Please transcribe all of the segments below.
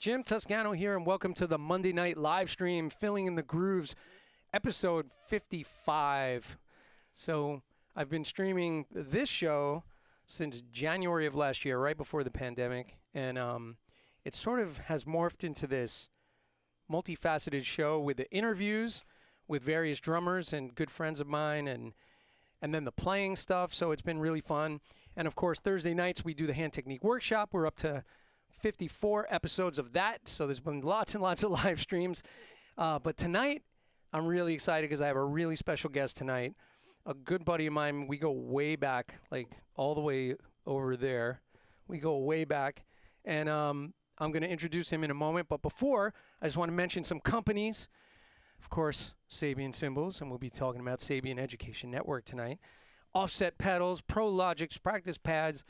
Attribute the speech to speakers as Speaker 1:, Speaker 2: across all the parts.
Speaker 1: Jim Toscano here, and welcome to the Monday night live stream, Filling in the Grooves, episode 55. So I've been streaming this show since January of last year, right before the pandemic, and it sort of has morphed into this multifaceted show with the interviews with various drummers and good friends of mine, and then the playing stuff. So it's been really fun. And of course, Thursday nights we do the hand technique workshop. We're up to 54 episodes of that. So there's been lots and lots of live streams. But tonight, I'm really excited because I have a really special guest tonight. A good buddy of mine. We go way back, like all the way over there. We go way back. And I'm going to introduce him in a moment. But before, I just want to mention some companies. Of course, Sabian Cymbals, and we'll be talking about Sabian Education Network tonight. Offset pedals, Pro Logics, practice pads,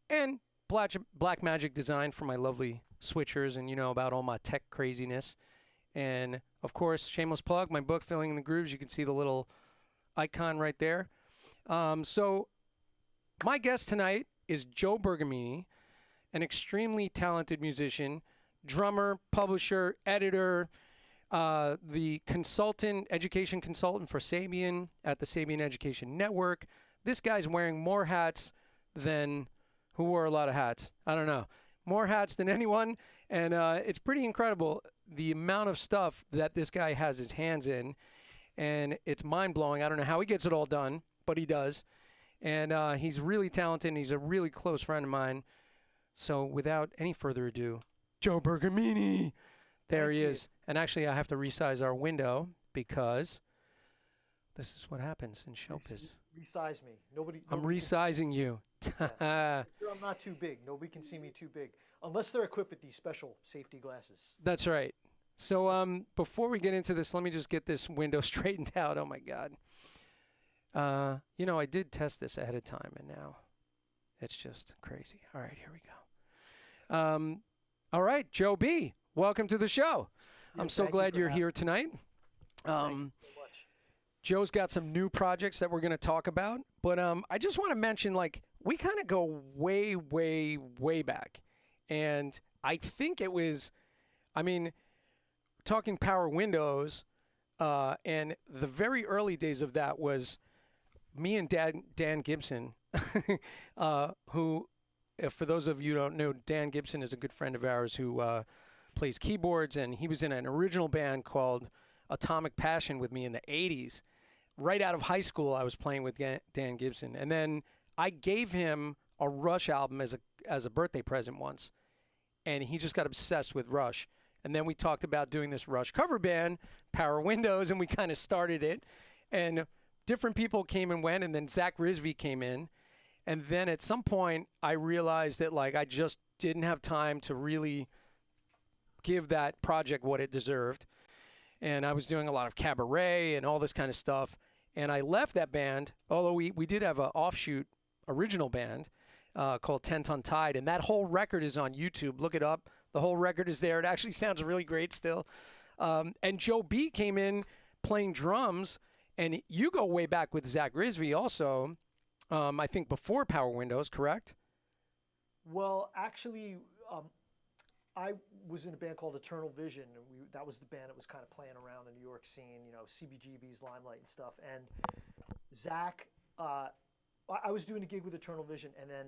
Speaker 1: and Black Magic Design for my lovely switchers, and you know about all my tech craziness. And of course, shameless plug, my book, Filling in the Grooves. You can see the little icon right there. So my guest tonight is Joe Bergamini, an extremely talented musician, drummer, publisher, editor, the education consultant for Sabian at the Sabian Education Network. This guy's wearing more hats than who wore a lot of hats. I don't know. More hats than anyone. And it's pretty incredible the amount of stuff that this guy has his hands in. And it's mind-blowing. I don't know how he gets it all done, but he does. And he's really talented, and he's a really close friend of mine. So without any further ado, Joe Bergamini. There he is. And actually, I have to resize our window because this is what happens in showbiz.
Speaker 2: Resize me. Nobody
Speaker 1: I'm resizing you.
Speaker 2: Yeah. I'm not too big. Nobody can see me too big. Unless they're equipped with these special safety glasses.
Speaker 1: That's right. So before we get into this, let me just get this window straightened out. Oh, my God. I did test this ahead of time, and now it's just crazy. All right, here we go. All right, Joe B., welcome to the show.
Speaker 2: Yeah,
Speaker 1: I'm so glad you're here tonight.
Speaker 2: Thank you so much.
Speaker 1: Joe's got some new projects that we're going to talk about, but I just want to mention, we kind of go way, way, way back. And I think it was, talking power windows, and the very early days of that was me and Dan Gibson, who, for those of you who don't know, Dan Gibson is a good friend of ours who plays keyboards, and he was in an original band called Atomic Passion with me in the 80s. Right out of high school, I was playing with Dan Gibson. And then I gave him a Rush album as a birthday present once, and he just got obsessed with Rush. And then we talked about doing this Rush cover band, Power Windows, and we kind of started it. And different people came and went, and then Zach Rizvi came in. And then at some point, I realized that I just didn't have time to really give that project what it deserved. And I was doing a lot of cabaret and all this kind of stuff. And I left that band, although we did have an offshoot original band called 10 Ton Tide. And that whole record is on YouTube. Look it up. The whole record is there. It actually sounds really great still. And Joe B. came in playing drums. And you go way back with Zach Rizvi also, I think before Power Windows, correct?
Speaker 2: Well, actually, I was in a band called Eternal Vision, and that was the band that was kind of playing around the New York scene, CBGB's, Limelight and stuff. And Zach, I was doing a gig with Eternal Vision, and then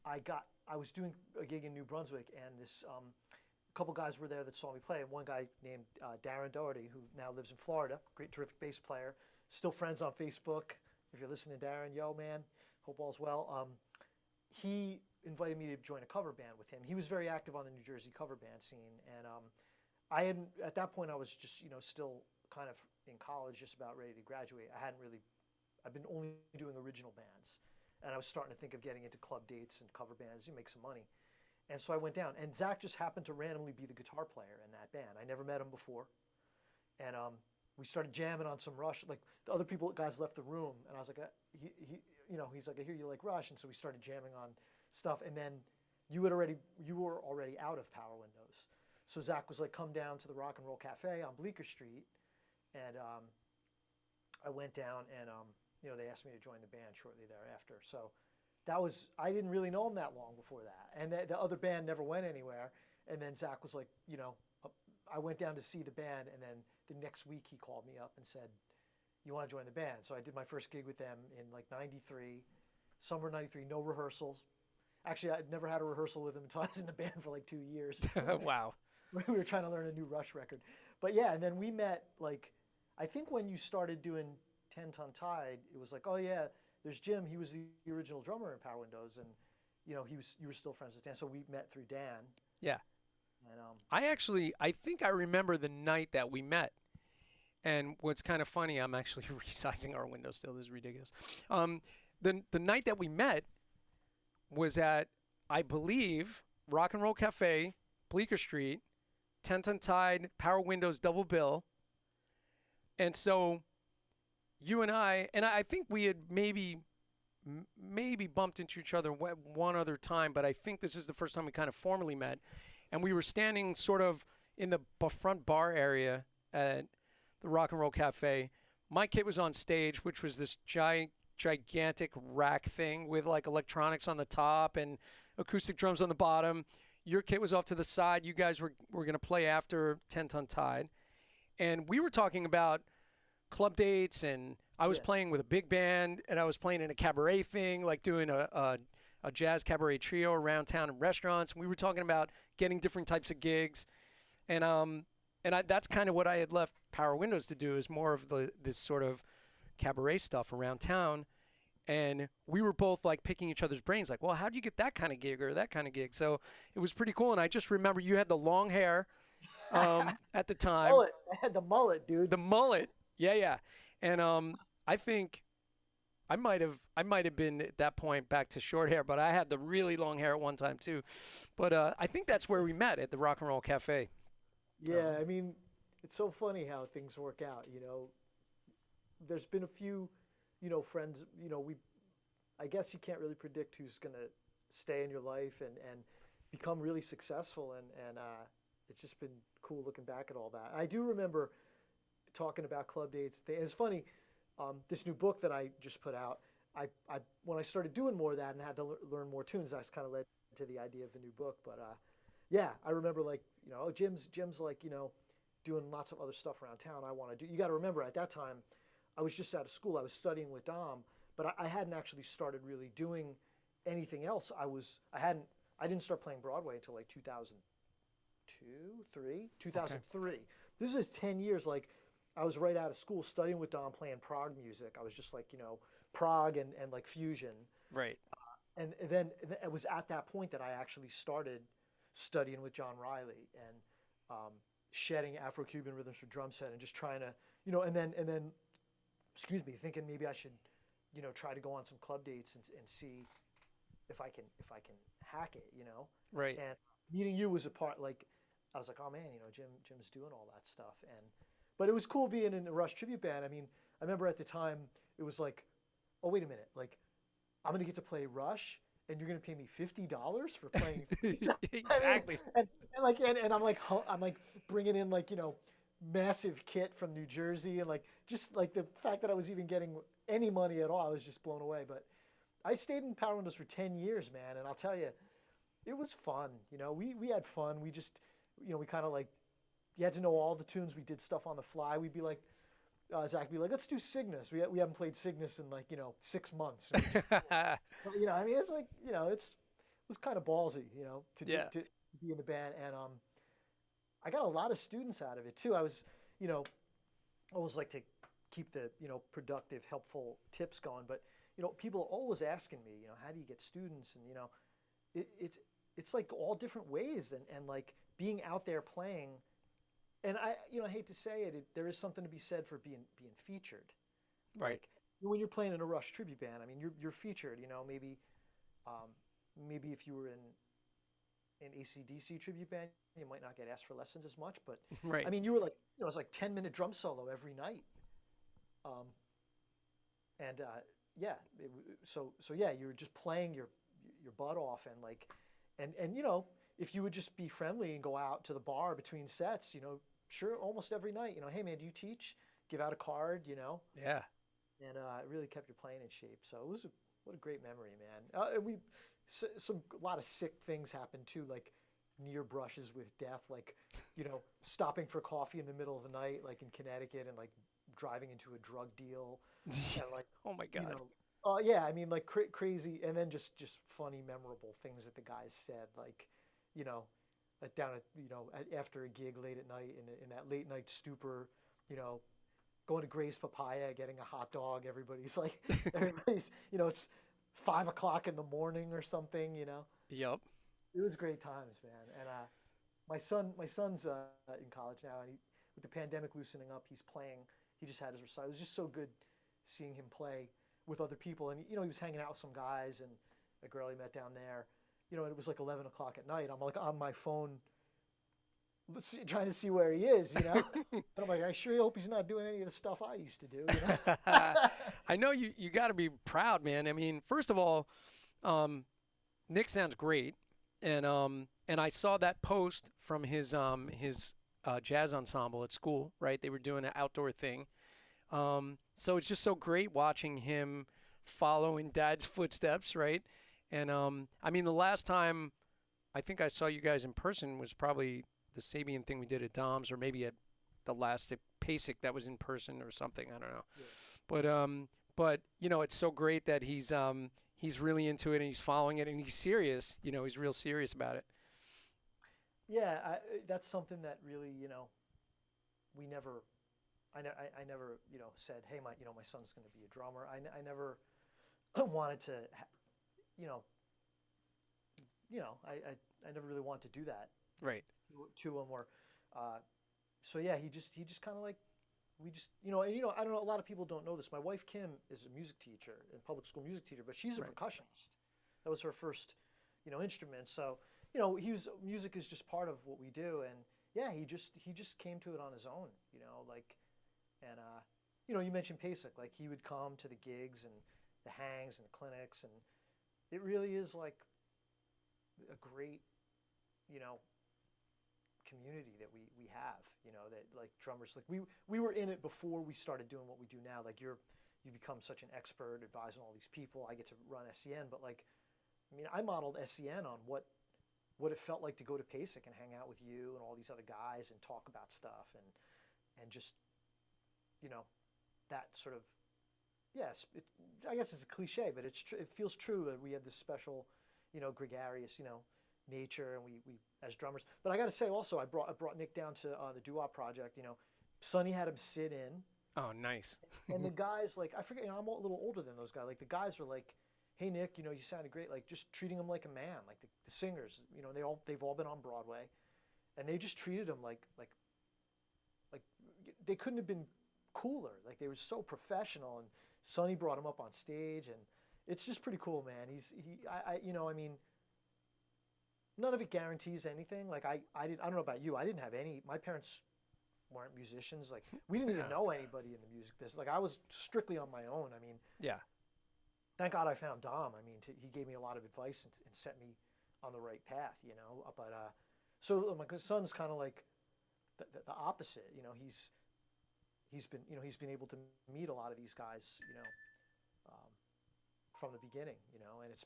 Speaker 2: I was doing a gig in New Brunswick, and this a couple guys were there that saw me play, and one guy named Darren Doherty, who now lives in Florida, great, terrific bass player, still friends on Facebook. If you're listening, Darren, yo, man, hope all's well. He invited me to join a cover band with him. He was very active on the New Jersey cover band scene, and at that point I was just still kind of in college, just about ready to graduate. I've been only doing original bands, and I was starting to think of getting into club dates and cover bands to make some money. And so I went down, and Zach just happened to randomly be the guitar player in that band. I never met him before, and we started jamming on some Rush. Like the other guys left the room, and I was like, he's like, I hear you like Rush, and so we started jamming on stuff. And then you were already out of Power Windows, so Zach was like, come down to the Rock and Roll Cafe on Bleecker Street, and I went down, and they asked me to join the band shortly thereafter. So I didn't really know him that long before that. And the other band never went anywhere. And then Zach was like, I went down to see the band, and then the next week he called me up and said, "You want to join the band?" So I did my first gig with them in like '93, summer '93, no rehearsals. Actually, I'd never had a rehearsal with him until I was in the band for like 2 years.
Speaker 1: Wow.
Speaker 2: We were trying to learn a new Rush record. But yeah, and then we met, like, I think when you started doing 10 Ton Tide, it was like, oh yeah, there's Jim. He was the original drummer in Power Windows, and you were still friends with Dan. So we met through Dan.
Speaker 1: Yeah.
Speaker 2: And
Speaker 1: I think I remember the night that we met. And what's kind of funny, I'm actually resizing our window still. This is ridiculous. The night that we met was at, I believe, Rock and Roll Cafe, Bleecker Street, 10 Ton Tide, Power Windows double bill. And so you and I think we had maybe bumped into each other one other time, but I think this is the first time we kind of formally met. And we were standing sort of in the front bar area at the Rock and Roll Cafe. My kit was on stage, which was this gigantic rack thing with like electronics on the top and acoustic drums on the bottom. Your kit was off to the side. You guys were going to play after 10 Ton Tide. And we were talking about club dates, and I was playing with a big band, and I was playing in a cabaret thing, like doing a jazz cabaret trio around town in restaurants. And we were talking about getting different types of gigs. And that's kind of what I had left Power Windows to do, is more of this sort of cabaret stuff around town. And we were both like picking each other's brains, like, well, how do you get that kind of gig or that kind of gig? So it was pretty cool. And I just remember you had the long hair at the time.
Speaker 2: Mullet. I had the mullet, dude.
Speaker 1: The mullet. Yeah. And I think I might have been at that point back to short hair, but I had the really long hair at one time too. But I think that's where we met, at the Rock and Roll Cafe.
Speaker 2: Yeah, I mean, it's so funny how things work out, There's been a few, friends, I guess you can't really predict who's going to stay in your life and become really successful. And it's just been cool looking back at all that. I do remember talking about club dates. It's funny, this new book that I just put out, I when I started doing more of that and had to learn more tunes, that's kind of led to the idea of the new book. But yeah, I remember like, Jim's like, doing lots of other stuff around town I want to do. You got to remember, at that time, I was just out of school. I was studying with Dom, but I hadn't actually started really doing anything else. I didn't start playing Broadway until like 2003. Okay. This is 10 years. Like, I was right out of school studying with Dom, playing prog music. I was just like, prog and like fusion.
Speaker 1: Right.
Speaker 2: And then it was at that point that I actually started studying with John Riley and shedding Afro-Cuban rhythms for drum set, and just trying to, and then thinking maybe I should, try to go on some club dates and see if I can hack it,
Speaker 1: Right.
Speaker 2: And meeting you was a part, like, I was like, oh man, Jim's doing all that stuff. But it was cool being in a Rush tribute band. I mean, I remember at the time it was like, oh, wait a minute, like, I'm going to get to play Rush, and you're going to pay me $50 for playing.
Speaker 1: Exactly.
Speaker 2: And I'm like bringing in, like, massive kit from New Jersey, and like, just like the fact that I was even getting any money at all, I was just blown away. But I stayed in Power Windows for 10 years, man. And I'll tell you, it was fun. We had fun. We just, we kind of like, you had to know all the tunes. We did stuff on the fly. We'd be like, Zach would be like, let's do Cygnus. We haven't played Cygnus in like, 6 months. I mean, it's like, it was kind of ballsy, to be in the band. And I got a lot of students out of it too. I was, always like to keep the, productive, helpful tips going. But, people are always asking me, how do you get students? And, it's like all different ways, and like being out there playing. And I hate to say it, there is something to be said for being featured.
Speaker 1: Right.
Speaker 2: Like, when you're playing in a Rush tribute band, I mean, you're featured. Maybe if you were in an AC/DC tribute band, you might not get asked for lessons as much. But
Speaker 1: right.
Speaker 2: I mean, you were like, it was like 10-minute drum solo every night. So yeah, you were just playing your butt off, and like, and if you would just be friendly and go out to the bar between sets, sure, almost every night, hey man, do you teach? Give out a card,
Speaker 1: Yeah.
Speaker 2: And it really kept your playing in shape. So what a great memory, man. A lot of sick things happened too, like near brushes with death, like, stopping for coffee in the middle of the night, like in Connecticut, and like driving into a drug deal, and like,
Speaker 1: Oh my
Speaker 2: you
Speaker 1: God.
Speaker 2: know, yeah, I mean, like crazy, and then just funny, memorable things that the guys said, like, you know, down at, after a gig late at night in that late night stupor, you know, going to Gray's Papaya, getting a hot dog. Everybody's like, it's 5 o'clock in the morning or something.
Speaker 1: Yep.
Speaker 2: It was great times, man. And my son's in college now, and with the pandemic loosening up, he's playing. He just had his recital. It was just so good seeing him play with other people, and he was hanging out with some guys and a girl he met down there. And it was like 11 o'clock at night. I'm like on my phone, trying to see where he is. And I'm like, I sure hope he's not doing any of the stuff I used to do.
Speaker 1: I know you got to be proud, man. I mean, first of all, Nick sounds great, and I saw that post from his jazz ensemble at school, right? They were doing an outdoor thing. So it's just so great watching him follow in Dad's footsteps, right? And I mean, the last time I think I saw you guys in person was probably the Sabian thing we did at Dom's, or maybe at the last at PASIC that was in person or something. I don't know. Yeah. But it's so great that he's really into it and he's following it and he's serious. He's real serious about it.
Speaker 2: Yeah, that's something that really, we never. I never, said, hey, my son's going to be a drummer. I never wanted to, I never really wanted to do that.
Speaker 1: Right.
Speaker 2: To him, or, so yeah, he just kind of like, we just, and I don't know, a lot of people don't know this. My wife Kim is a music teacher, and public school music teacher, but she's a percussionist. That was her first, instrument. So, music is just part of what we do, and yeah, he just came to it on his own, like. And, you mentioned PASIC, like he would come to the gigs and the hangs and the clinics, and it really is like a great, community that we have, that like drummers, like we were in it before we started doing what we do now. Like you become such an expert advising all these people. I get to run SCN, but like, I mean, I modeled SCN on what it felt like to go to PASIC and hang out with you and all these other guys and talk about stuff and just, that sort of, yes, I guess it's a cliche, but it feels true that we have this special, gregarious, nature, and we as drummers. But I got to say also, I brought Nick down to the doo-wop project. Sonny had him sit in.
Speaker 1: Oh, nice.
Speaker 2: And the guys, like, I forget, I'm a little older than those guys. Like the guys were like, hey Nick, you sounded great. Like just treating him like a man. Like the singers, they've all been on Broadway, and they just treated him like they couldn't have been cooler. Like they were so professional, and Sonny brought him up on stage, and it's just pretty cool, man. I mean, none of it guarantees anything. Like I don't know about you. I didn't have any. My parents weren't musicians. Like we didn't even know anybody in the music business. Like I was strictly on my own. I mean,
Speaker 1: yeah.
Speaker 2: Thank God I found Dom. I mean, he gave me a lot of advice and set me on the right path. But so my son's kind of like the opposite. He's been able to meet a lot of these guys, from the beginning, and it's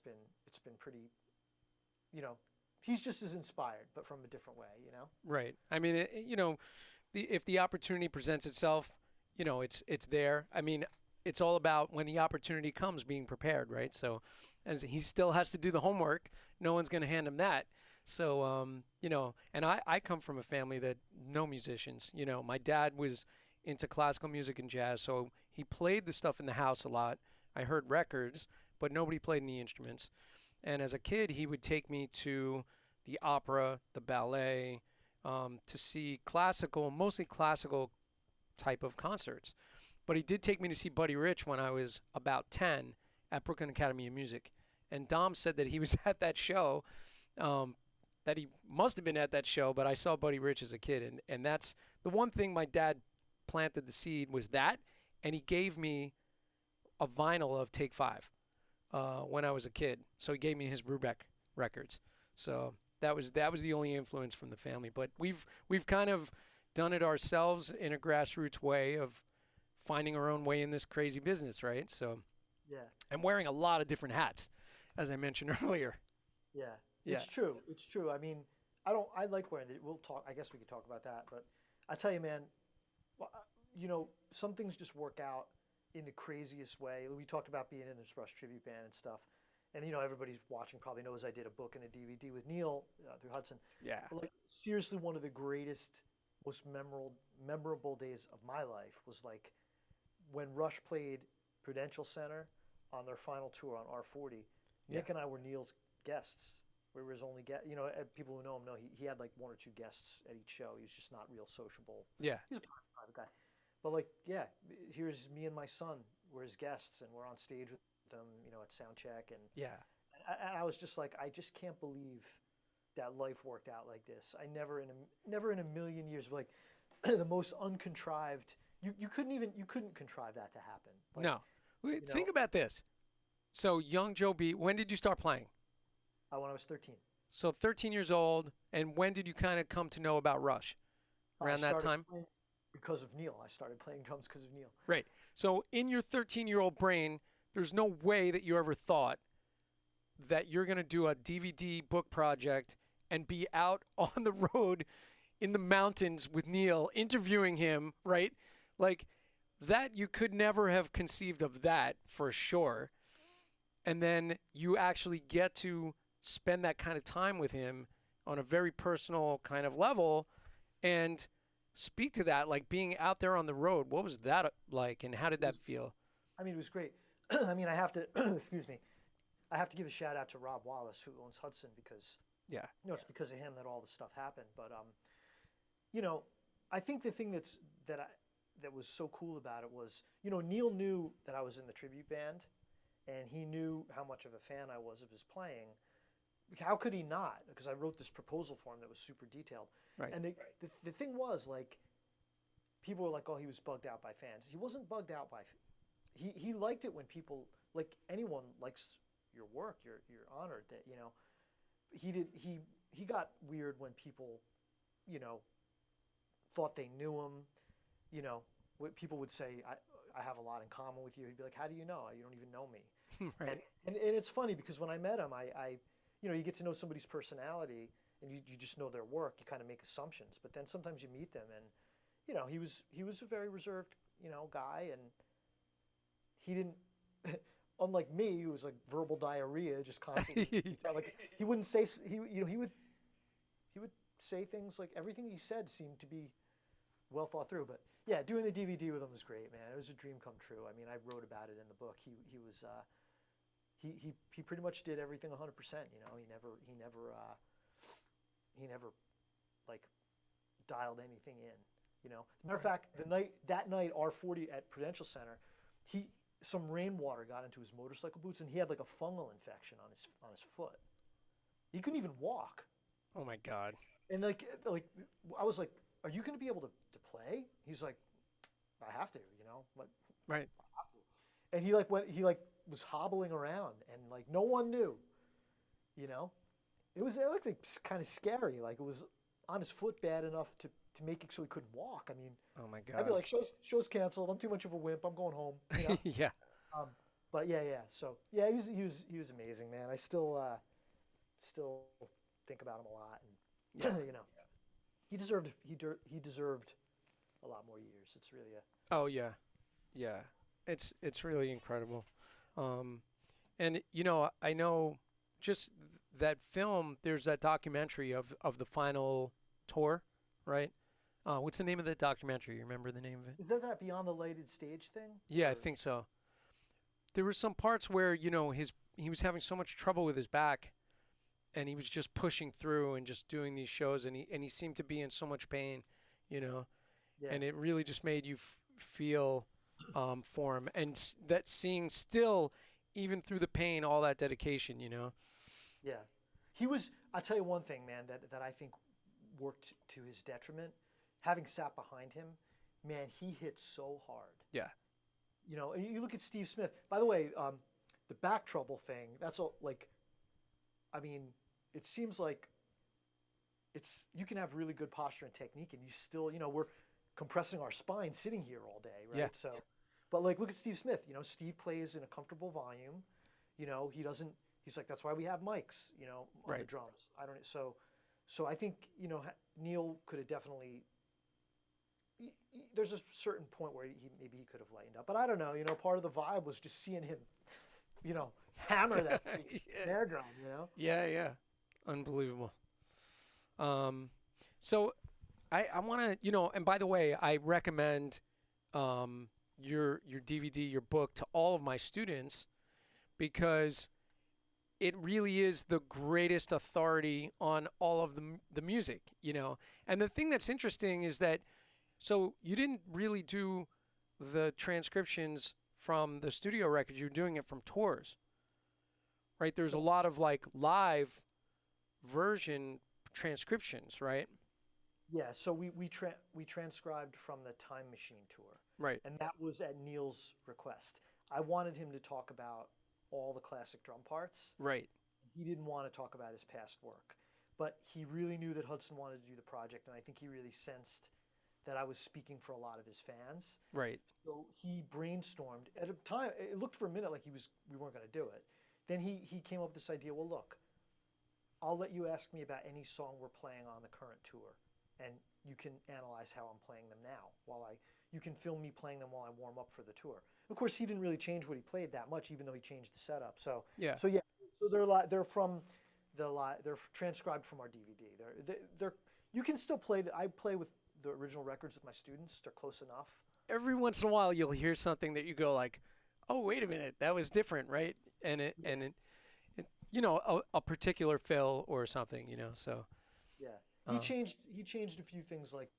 Speaker 2: been pretty, he's just as inspired, but from a different way,
Speaker 1: Right. I mean, if the opportunity presents itself, it's there. I mean, it's all about when the opportunity comes, being prepared, right? So, as he still has to do the homework, no one's going to hand him that. So, and I come from a family that no musicians. My dad was into classical music and jazz, so he played the stuff in the house a lot. I heard records, but nobody played any instruments. And as a kid, he would take me to the opera, the ballet, to see mostly classical type of concerts. But he did take me to see Buddy Rich when I was about 10 at Brooklyn Academy of Music. And Dom said that he was at that show, that he must have been at that show, but I saw Buddy Rich as a kid. And that's the one thing my dad planted the seed was that, and he gave me a vinyl of Take Five when I was a kid. So he gave me his Brubeck records. So that was the only influence from the family. But we've kind of done it ourselves in a grassroots way of finding our own way in this crazy business, right? So
Speaker 2: Yeah.
Speaker 1: and wearing a lot of different hats, as I mentioned earlier.
Speaker 2: Yeah.
Speaker 1: Yeah.
Speaker 2: It's true. It's true. I mean, I don't. I like wearing it. We'll talk. I guess we could talk about that. But I tell you, man. Well, some things just work out in the craziest way. We talked about being in this Rush tribute band and stuff, and everybody's watching probably knows I did a book and a DVD with Neil through Hudson.
Speaker 1: Yeah.
Speaker 2: But like seriously, one of the greatest, most memorable days of my life was like when Rush played Prudential Center on their final tour on R40. Nick and I were Neil's guests. We were his only guest. People who know him know he had like one or two guests at each show. He was just not real sociable.
Speaker 1: Yeah.
Speaker 2: He's a private guy. But like, yeah, here's me and my son. We're his guests, and we're on stage with them, at sound check. And
Speaker 1: Yeah.
Speaker 2: I was just like, I just can't believe that life worked out like this. I never in a million years, like, the most uncontrived. You couldn't contrive that to happen. Like,
Speaker 1: No. Think about this. So young Joe B, when did you start playing?
Speaker 2: when I was 13.
Speaker 1: So 13 years old, and when did you kind of come to know about Rush? Around that time?
Speaker 2: Because of Neil. I started playing drums because of Neil.
Speaker 1: Right. So in your 13-year-old brain, there's no way that you ever thought that you're going to do a DVD book project and be out on the road in the mountains with Neil, interviewing him, right? Like that, you could never have conceived of that for sure. And then you actually get to spend that kind of time with him on a very personal kind of level and speak to that, like being out there on the road. What was that like, and how did that feel?
Speaker 2: I mean, it was great. I mean, I have to, excuse me, I have to give a shout out to Rob Wallace, who owns Hudson, because,
Speaker 1: Yeah.
Speaker 2: it's because of him that all this stuff happened. But, I think the thing that was so cool about it was, Neil knew that I was in the tribute band, and he knew how much of a fan I was of his playing. How could he not? Because I wrote this proposal for him that was super detailed.
Speaker 1: Right.
Speaker 2: And the thing was, like, people were like, oh, he was bugged out by fans. He wasn't bugged out by, he liked it when people, like anyone likes your work, you're honored that, he got weird when people, thought they knew him, what people would say, I have a lot in common with you. He'd be like, how do you know? You don't even know me.
Speaker 1: Right.
Speaker 2: And it's funny because when I met him, you get to know somebody's personality and you just know their work. You kind of make assumptions, but then sometimes you meet them and, he was a very reserved, guy, and he didn't, unlike me, who was like verbal diarrhea, just constantly, like he wouldn't say, he would say things like everything he said seemed to be well thought through. But yeah, doing the DVD with him was great, man. It was a dream come true. I mean, I wrote about it in the book. He was, he pretty much did everything 100%. He never like dialed anything in. As a matter of fact, that night R40 at Prudential Center, some rainwater got into his motorcycle boots and he had like a fungal infection on his foot. He couldn't even walk.
Speaker 1: Oh my God.
Speaker 2: And like I was like, are you going to be able to play? He's like, I have to, but
Speaker 1: Right.
Speaker 2: I have to. And he was hobbling around and like no one knew, it looked like kind of scary. Like it was on his foot bad enough to make it so he couldn't walk. I mean,
Speaker 1: Oh my God.
Speaker 2: I'd be like, show's canceled. I'm too much of a wimp. I'm going home.
Speaker 1: Yeah.
Speaker 2: But yeah. So yeah, he was amazing, man. I still think about him a lot, and he deserved a lot more years. It's really
Speaker 1: Oh yeah. Yeah. It's really incredible. And I know just that film, there's that documentary of the final tour, right? What's the name of the documentary? You remember the name of it?
Speaker 2: Is that Beyond the Lighted Stage thing?
Speaker 1: Yeah, I think so. There were some parts where, he was having so much trouble with his back and he was just pushing through and just doing these shows and he seemed to be in so much pain,
Speaker 2: Yeah.
Speaker 1: and it really just made you feel for him and that seeing still, even through the pain, all that dedication,
Speaker 2: Yeah. He was, I'll tell you one thing, man, that I think worked to his detriment. Having sat behind him, man, he hit so hard.
Speaker 1: Yeah.
Speaker 2: You look at Steve Smith. By the way, the back trouble thing, that's all, like, I mean, it seems like you can have really good posture and technique and you still, we're compressing our spine sitting here all day, right?
Speaker 1: Yeah.
Speaker 2: So But like, look at Steve Smith. You know, Steve plays in a comfortable volume. You know, he doesn't. He's like, that's why we have mics. You know, on the
Speaker 1: Right.
Speaker 2: drums. I don't. So I think, you know, Neil could have definitely. There's a certain point where maybe he could have lightened up, but I don't know. You know, part of the vibe was just seeing him, you know, hammer that
Speaker 1: Yeah.
Speaker 2: snare drum. You know.
Speaker 1: Yeah, yeah. Unbelievable. So I want to, you know, and by the way, I recommend your DVD, your book to all of my students because it really is the greatest authority on all of the music, you know. And the thing that's interesting is that so you didn't really do the transcriptions from the studio records, you're doing it from tours, right? There's a lot of like live version transcriptions, right?
Speaker 2: Yeah, so we transcribed from the Time Machine tour,
Speaker 1: Right.
Speaker 2: and that was at Neil's request. I wanted him to talk about all the classic drum parts.
Speaker 1: Right.
Speaker 2: He didn't want to talk about his past work, but he really knew that Hudson wanted to do the project, and I think he really sensed that I was speaking for a lot of his fans.
Speaker 1: Right.
Speaker 2: So he brainstormed. At a time, it looked for a minute like we weren't going to do it. Then he came up with this idea. Well, look, I'll let you ask me about any song we're playing on the current tour, and you can analyze how I'm playing them now. You can film me playing them while I warm up for the tour. Of course, he didn't really change what he played that much, even though he changed the setup. So
Speaker 1: Yeah.
Speaker 2: so they're transcribed from our DVD. They're you can still play. I play with the original records with my students. They're close enough.
Speaker 1: Every once in a while you'll hear something that you go like, "Oh, wait a minute, that was different," right? And it you know, a particular fill or something, you know. So
Speaker 2: Yeah,
Speaker 1: um,
Speaker 2: he changed a few things like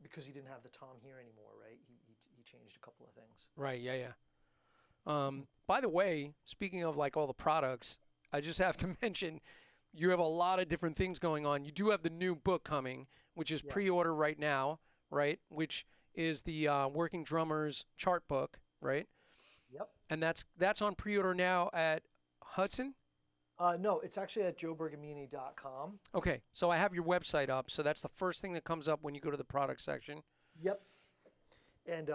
Speaker 2: because he didn't have the tom here anymore, right? He changed a couple of things.
Speaker 1: right, yeah, yeah. By the way, speaking of like all the products, I just have to mention you have a lot of different things going on. You do have the new book coming, which is
Speaker 2: Yes.
Speaker 1: pre-order right now, right? Which is the Working Drummers chart book, right?
Speaker 2: Yep.
Speaker 1: And that's on pre-order now at Hudson.
Speaker 2: No, it's actually at joebergamini.com.
Speaker 1: Okay, so I have your website up, so that's the first thing that comes up when you go to the product section.
Speaker 2: Yep. And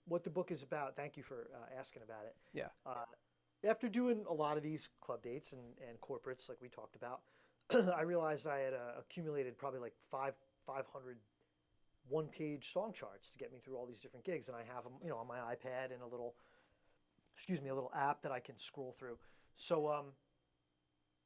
Speaker 2: what the book is about, thank you for asking about it.
Speaker 1: Yeah.
Speaker 2: After doing a lot of these club dates and corporates like we talked about, I realized I had accumulated probably like 500 one-page song charts to get me through all these different gigs, and I have them, you know, on my iPad and a little app that I can scroll through. So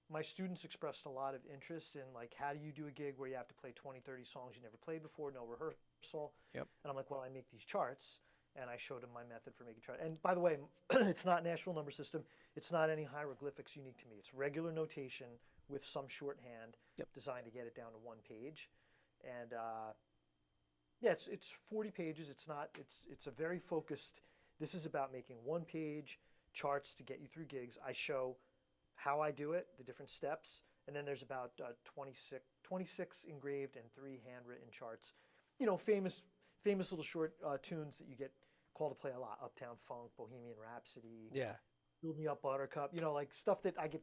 Speaker 2: my students expressed a lot of interest in like, how do you do a gig where you have to play 20, 30 songs you never played before, no rehearsal?
Speaker 1: Yep.
Speaker 2: And I'm like, well, I make these charts, and I showed them my method for making charts. And by the way, it's not Nashville number system. It's not any hieroglyphics unique to me. It's regular notation with some shorthand designed to get it down to one page. And yeah, it's 40 pages. It's a very focused. This is about making one-page charts to get you through gigs. I show how I do it, the different steps, and then there's about 26 engraved and 3 handwritten charts. You know, famous little short tunes that you get called to play a lot: Uptown Funk, Bohemian Rhapsody,
Speaker 1: Yeah.
Speaker 2: Build Me Up, Buttercup. You know, like stuff that I get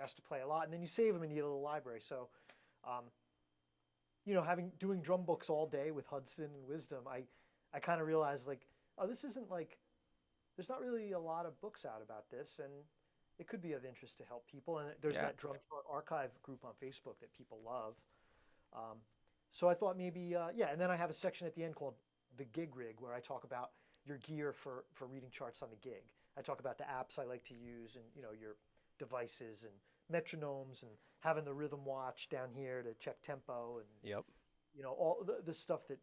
Speaker 2: asked to play a lot, and then you save them in your little library. So, you know, doing drum books all day with Hudson and Wisdom, I kind of realized like, oh, this isn't like, there's not really a lot of books out about this, and it could be of interest to help people. And there's that drum chart archive group on Facebook that people love. So I thought maybe, yeah, and then I have a section at the end called The Gig Rig, where I talk about your gear for reading charts on the gig. I talk about the apps I like to use, and, you know, your devices and metronomes, and having the rhythm watch down here to check tempo, and, you know, all the stuff that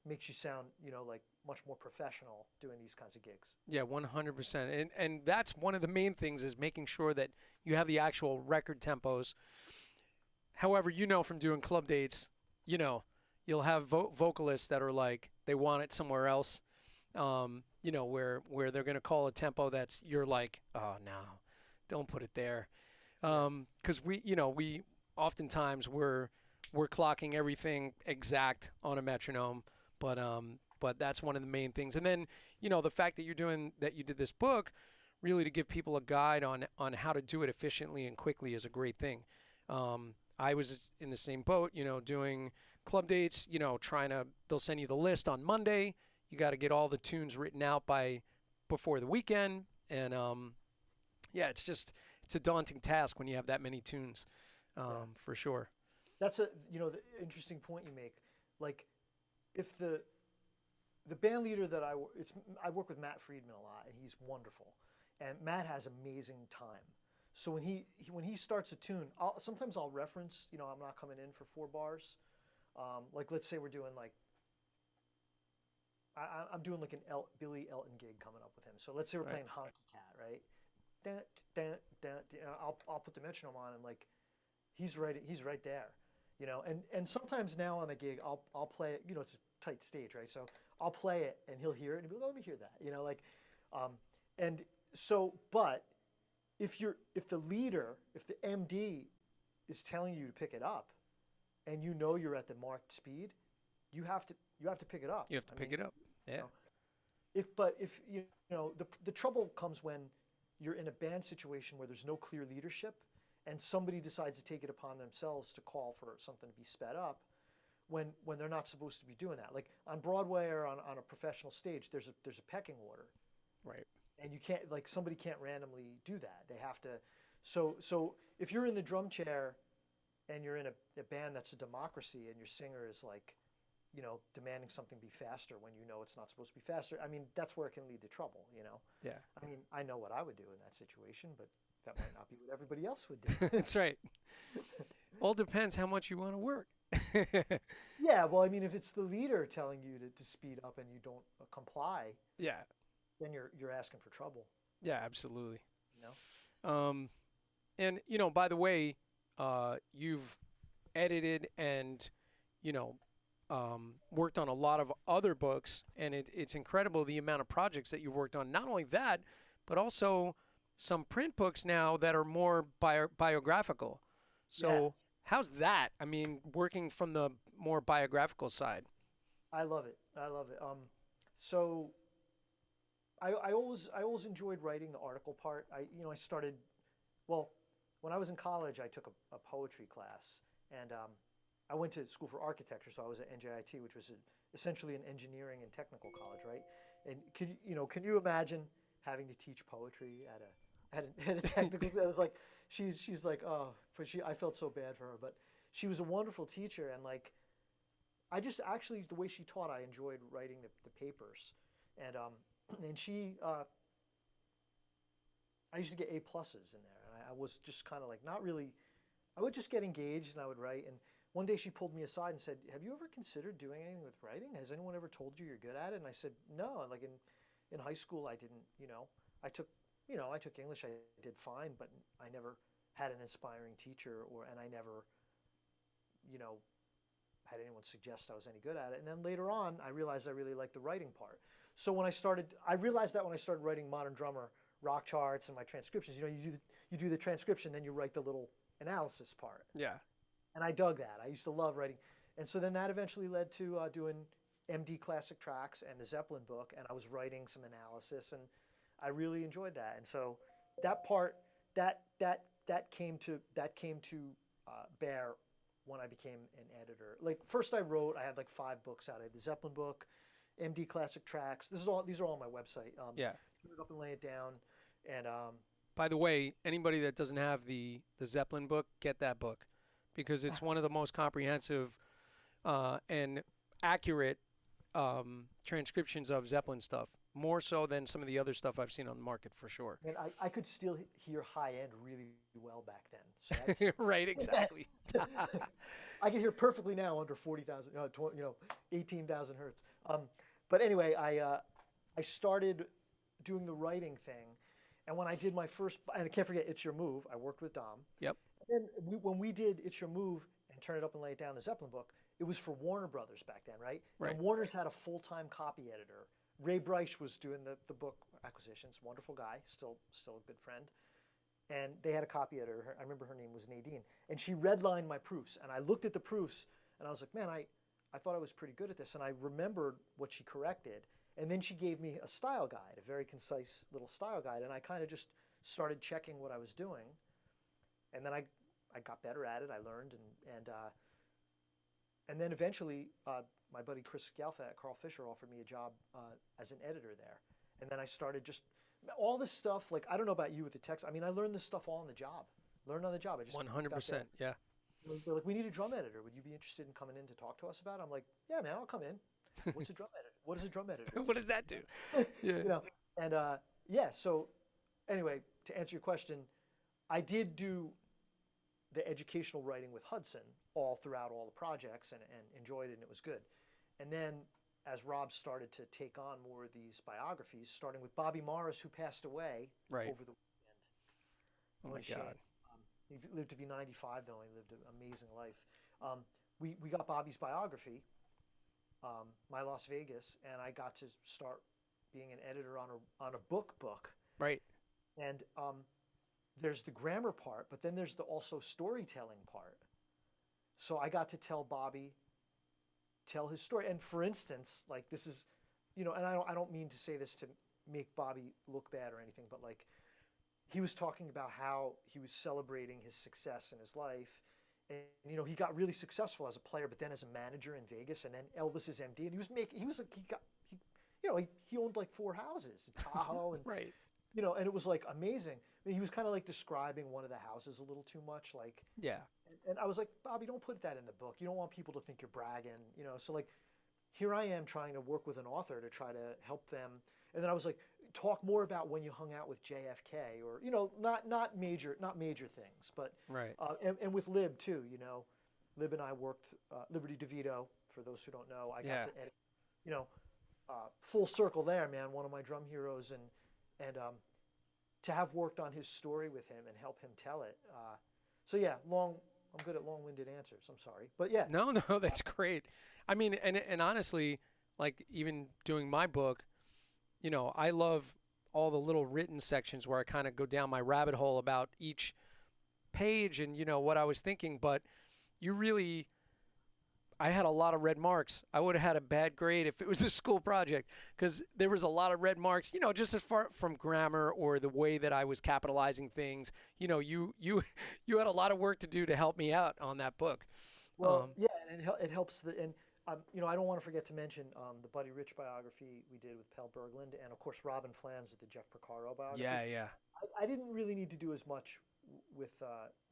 Speaker 2: makes you sound, you know, like much more professional doing these kinds of gigs.
Speaker 1: Yeah, 100%. And that's one of the main things is making sure that you have the actual record tempos. However, you know, from doing club dates, you know, you'll have vocalists that are like, they want it somewhere else, you know, where they're going to call a tempo that's, you're like, oh, no, don't put it there. Because we oftentimes we're clocking everything exact on a metronome, but that's one of the main things. And then, you know, the fact that you did this book, really to give people a guide on how to do it efficiently and quickly is a great thing. I was in the same boat, you know, doing club dates, you know, they'll send you the list on Monday. you got to get all the tunes written out by before the weekend, and yeah, it's a daunting task when you have that many tunes, for sure.
Speaker 2: That's the interesting point you make. Like, if the band leader that I work with Matt Friedman a lot, and he's wonderful, and Matt has amazing time. So when he starts a tune, sometimes I'll reference, I'm not coming in for 4 bars. Like, let's say we're doing like, I'm doing like Billy Elton gig coming up with him. So let's say we're playing Honky Cat, right? Dun, dun, dun, dun, I'll put the metronome on, and like, he's right there, and sometimes now on the gig I'll play it, it's a tight stage, right? So I'll play it and he'll hear it and he'll be like, let me hear that, and so, but if the leader, if the MD is telling you to pick it up, and you're at the marked speed, you have to pick it up.
Speaker 1: You have to pick it up. Yeah.
Speaker 2: If the trouble comes when you're in a band situation where there's no clear leadership, and somebody decides to take it upon themselves to call for something to be sped up, when they're not supposed to be doing that. Like on Broadway or on a professional stage, there's a pecking order.
Speaker 1: Right.
Speaker 2: And you can't, like, somebody can't randomly do that. They have to. So if you're in the drum chair and you're in a band that's a democracy, and your singer is like, demanding something be faster when it's not supposed to be faster, I mean, that's where it can lead to trouble,
Speaker 1: Yeah.
Speaker 2: I mean, I know what I would do in that situation, but that might not be what everybody else would do.
Speaker 1: That's right. All depends how much you want to work.
Speaker 2: Yeah, well, I mean, if it's the leader telling you to speed up and you don't comply,
Speaker 1: Yeah.
Speaker 2: then you're asking for trouble.
Speaker 1: Yeah, absolutely.
Speaker 2: You know?
Speaker 1: And by the way, you've edited and worked on a lot of other books, and it's incredible the amount of projects that you've worked on. Not only that, but also some print books now that are more biographical. So how's that? I mean, working from the more biographical side.
Speaker 2: I love it. So I always enjoyed writing the article part. I started, well, when I was in college, I took a poetry class, and I went to school for architecture, so I was at NJIT, which was essentially an engineering and technical college, right? And can you imagine having to teach poetry at a technical? It was like she's like, oh, but I felt so bad for her, but she was a wonderful teacher, and like, I just actually, the way she taught, I enjoyed writing the papers, and she I used to get A pluses in there, and I was just kind of like, not really. I would just get engaged and I would write, and one day she pulled me aside and said, have you ever considered doing anything with writing? Has anyone ever told you you're good at it? And I said, no. Like in high school, I didn't, I took English, I did fine, but I never had an inspiring teacher, and I never, had anyone suggest I was any good at it. And then later on, I realized I really liked the writing part. So I realized that when I started writing Modern Drummer, rock charts, and my transcriptions, you do the transcription, then you write the little analysis part.
Speaker 1: Yeah.
Speaker 2: And I dug that. I used to love writing. And so then that eventually led to doing MD Classic Tracks and the Zeppelin book, and I was writing some analysis, and I really enjoyed that. And so that part, that came to bear when I became an editor. Like, first I had like 5 books out. I had the Zeppelin book, MD Classic Tracks. These are all on my website.
Speaker 1: Yeah.
Speaker 2: Put it up and lay it down. And
Speaker 1: by the way, anybody that doesn't have the Zeppelin book, get that book, because it's one of the most comprehensive and accurate transcriptions of Zeppelin stuff, more so than some of the other stuff I've seen on the market, for sure.
Speaker 2: And I could still hear high end really well back then. So
Speaker 1: right, exactly.
Speaker 2: I can hear perfectly now under 40,000, 18,000 hertz. But anyway, I started doing the writing thing, and when I did my first, and I can't forget It's Your Move, I worked with Dom.
Speaker 1: Yep.
Speaker 2: And then when we did It's Your Move and Turn It Up and Lay It Down, the Zeppelin book, it was for Warner Brothers back then, right?
Speaker 1: Right.
Speaker 2: And Warner's had a full-time copy editor. Ray Bryce was doing the book acquisitions, wonderful guy, still a good friend. And they had a copy editor. I remember her name was Nadine. And she redlined my proofs. And I looked at the proofs, and I was like, man, I thought I was pretty good at this. And I remembered what she corrected. And then she gave me a style guide, a very concise little style guide. And I kind of just started checking what I was doing. And then I got better at it. I learned, and and then eventually, my buddy Chris Galfa at Carl Fisher offered me a job as an editor there. And then I started just all this stuff. Like, I don't know about you with the text. I mean, I learned this stuff all on the job. Learned on the job. I just
Speaker 1: 100%. Yeah.
Speaker 2: They're like, we need a drum editor. Would you be interested in coming in to talk to us about it? I'm like, yeah, man, I'll come in. What's a drum editor? What is a drum editor?
Speaker 1: What does that do? Yeah.
Speaker 2: You know, and yeah. So anyway, to answer your question, I did do the educational writing with Hudson all throughout all the projects and enjoyed it, and it was good. And then as Rob started to take on more of these biographies, starting with Bobby Morris, who passed away
Speaker 1: Right.
Speaker 2: over the weekend.
Speaker 1: Oh my
Speaker 2: What a shame.
Speaker 1: God.
Speaker 2: He lived to be 95, though. He lived an amazing life. We got Bobby's biography, My Las Vegas, and I got to start being an editor on a book.
Speaker 1: Right.
Speaker 2: And there's the grammar part, but then there's the also storytelling part. So I got to tell Bobby, tell his story. And for instance, like this is, you know, and I don't mean to say this to make Bobby look bad or anything, but like he was talking about how he was celebrating his success in his life. And, you know, he got really successful as a player, but then as a manager in Vegas, and then Elvis's MD, and he owned like 4 houses, in Tahoe, and
Speaker 1: Right.
Speaker 2: you know, and it was like amazing. I mean, he was kind of like describing one of the houses a little too much, like,
Speaker 1: Yeah.
Speaker 2: and I was like, Bobby, don't put that in the book. You don't want people to think you're bragging, you know. So like, here I am trying to work with an author to try to help them, and then I was like, talk more about when you hung out with JFK, or you know, not major things, but
Speaker 1: Right.
Speaker 2: and with Lib too, you know, Lib and I worked Liberty DeVito. For those who don't know, I got
Speaker 1: Yeah.
Speaker 2: to edit, you know, full circle there, man. One of my drum heroes, and to have worked on his story with him and help him tell it. So yeah, I'm good at long-winded answers. I'm sorry, but yeah.
Speaker 1: No, no, that's great. I mean, and honestly, like even doing my book, you know, I love all the little written sections where I kind of go down my rabbit hole about each page and, you know, what I was thinking. But I had a lot of red marks. I would have had a bad grade if it was a school project because there was a lot of red marks, you know, just as far from grammar or the way that I was capitalizing things. You know, you had a lot of work to do to help me out on that book.
Speaker 2: Well, yeah, and it helps. You know, I don't want to forget to mention the Buddy Rich biography we did with Pell Berglund, and of course Robin Flans with the Jeff Porcaro biography.
Speaker 1: Yeah.
Speaker 2: I didn't really need to do as much with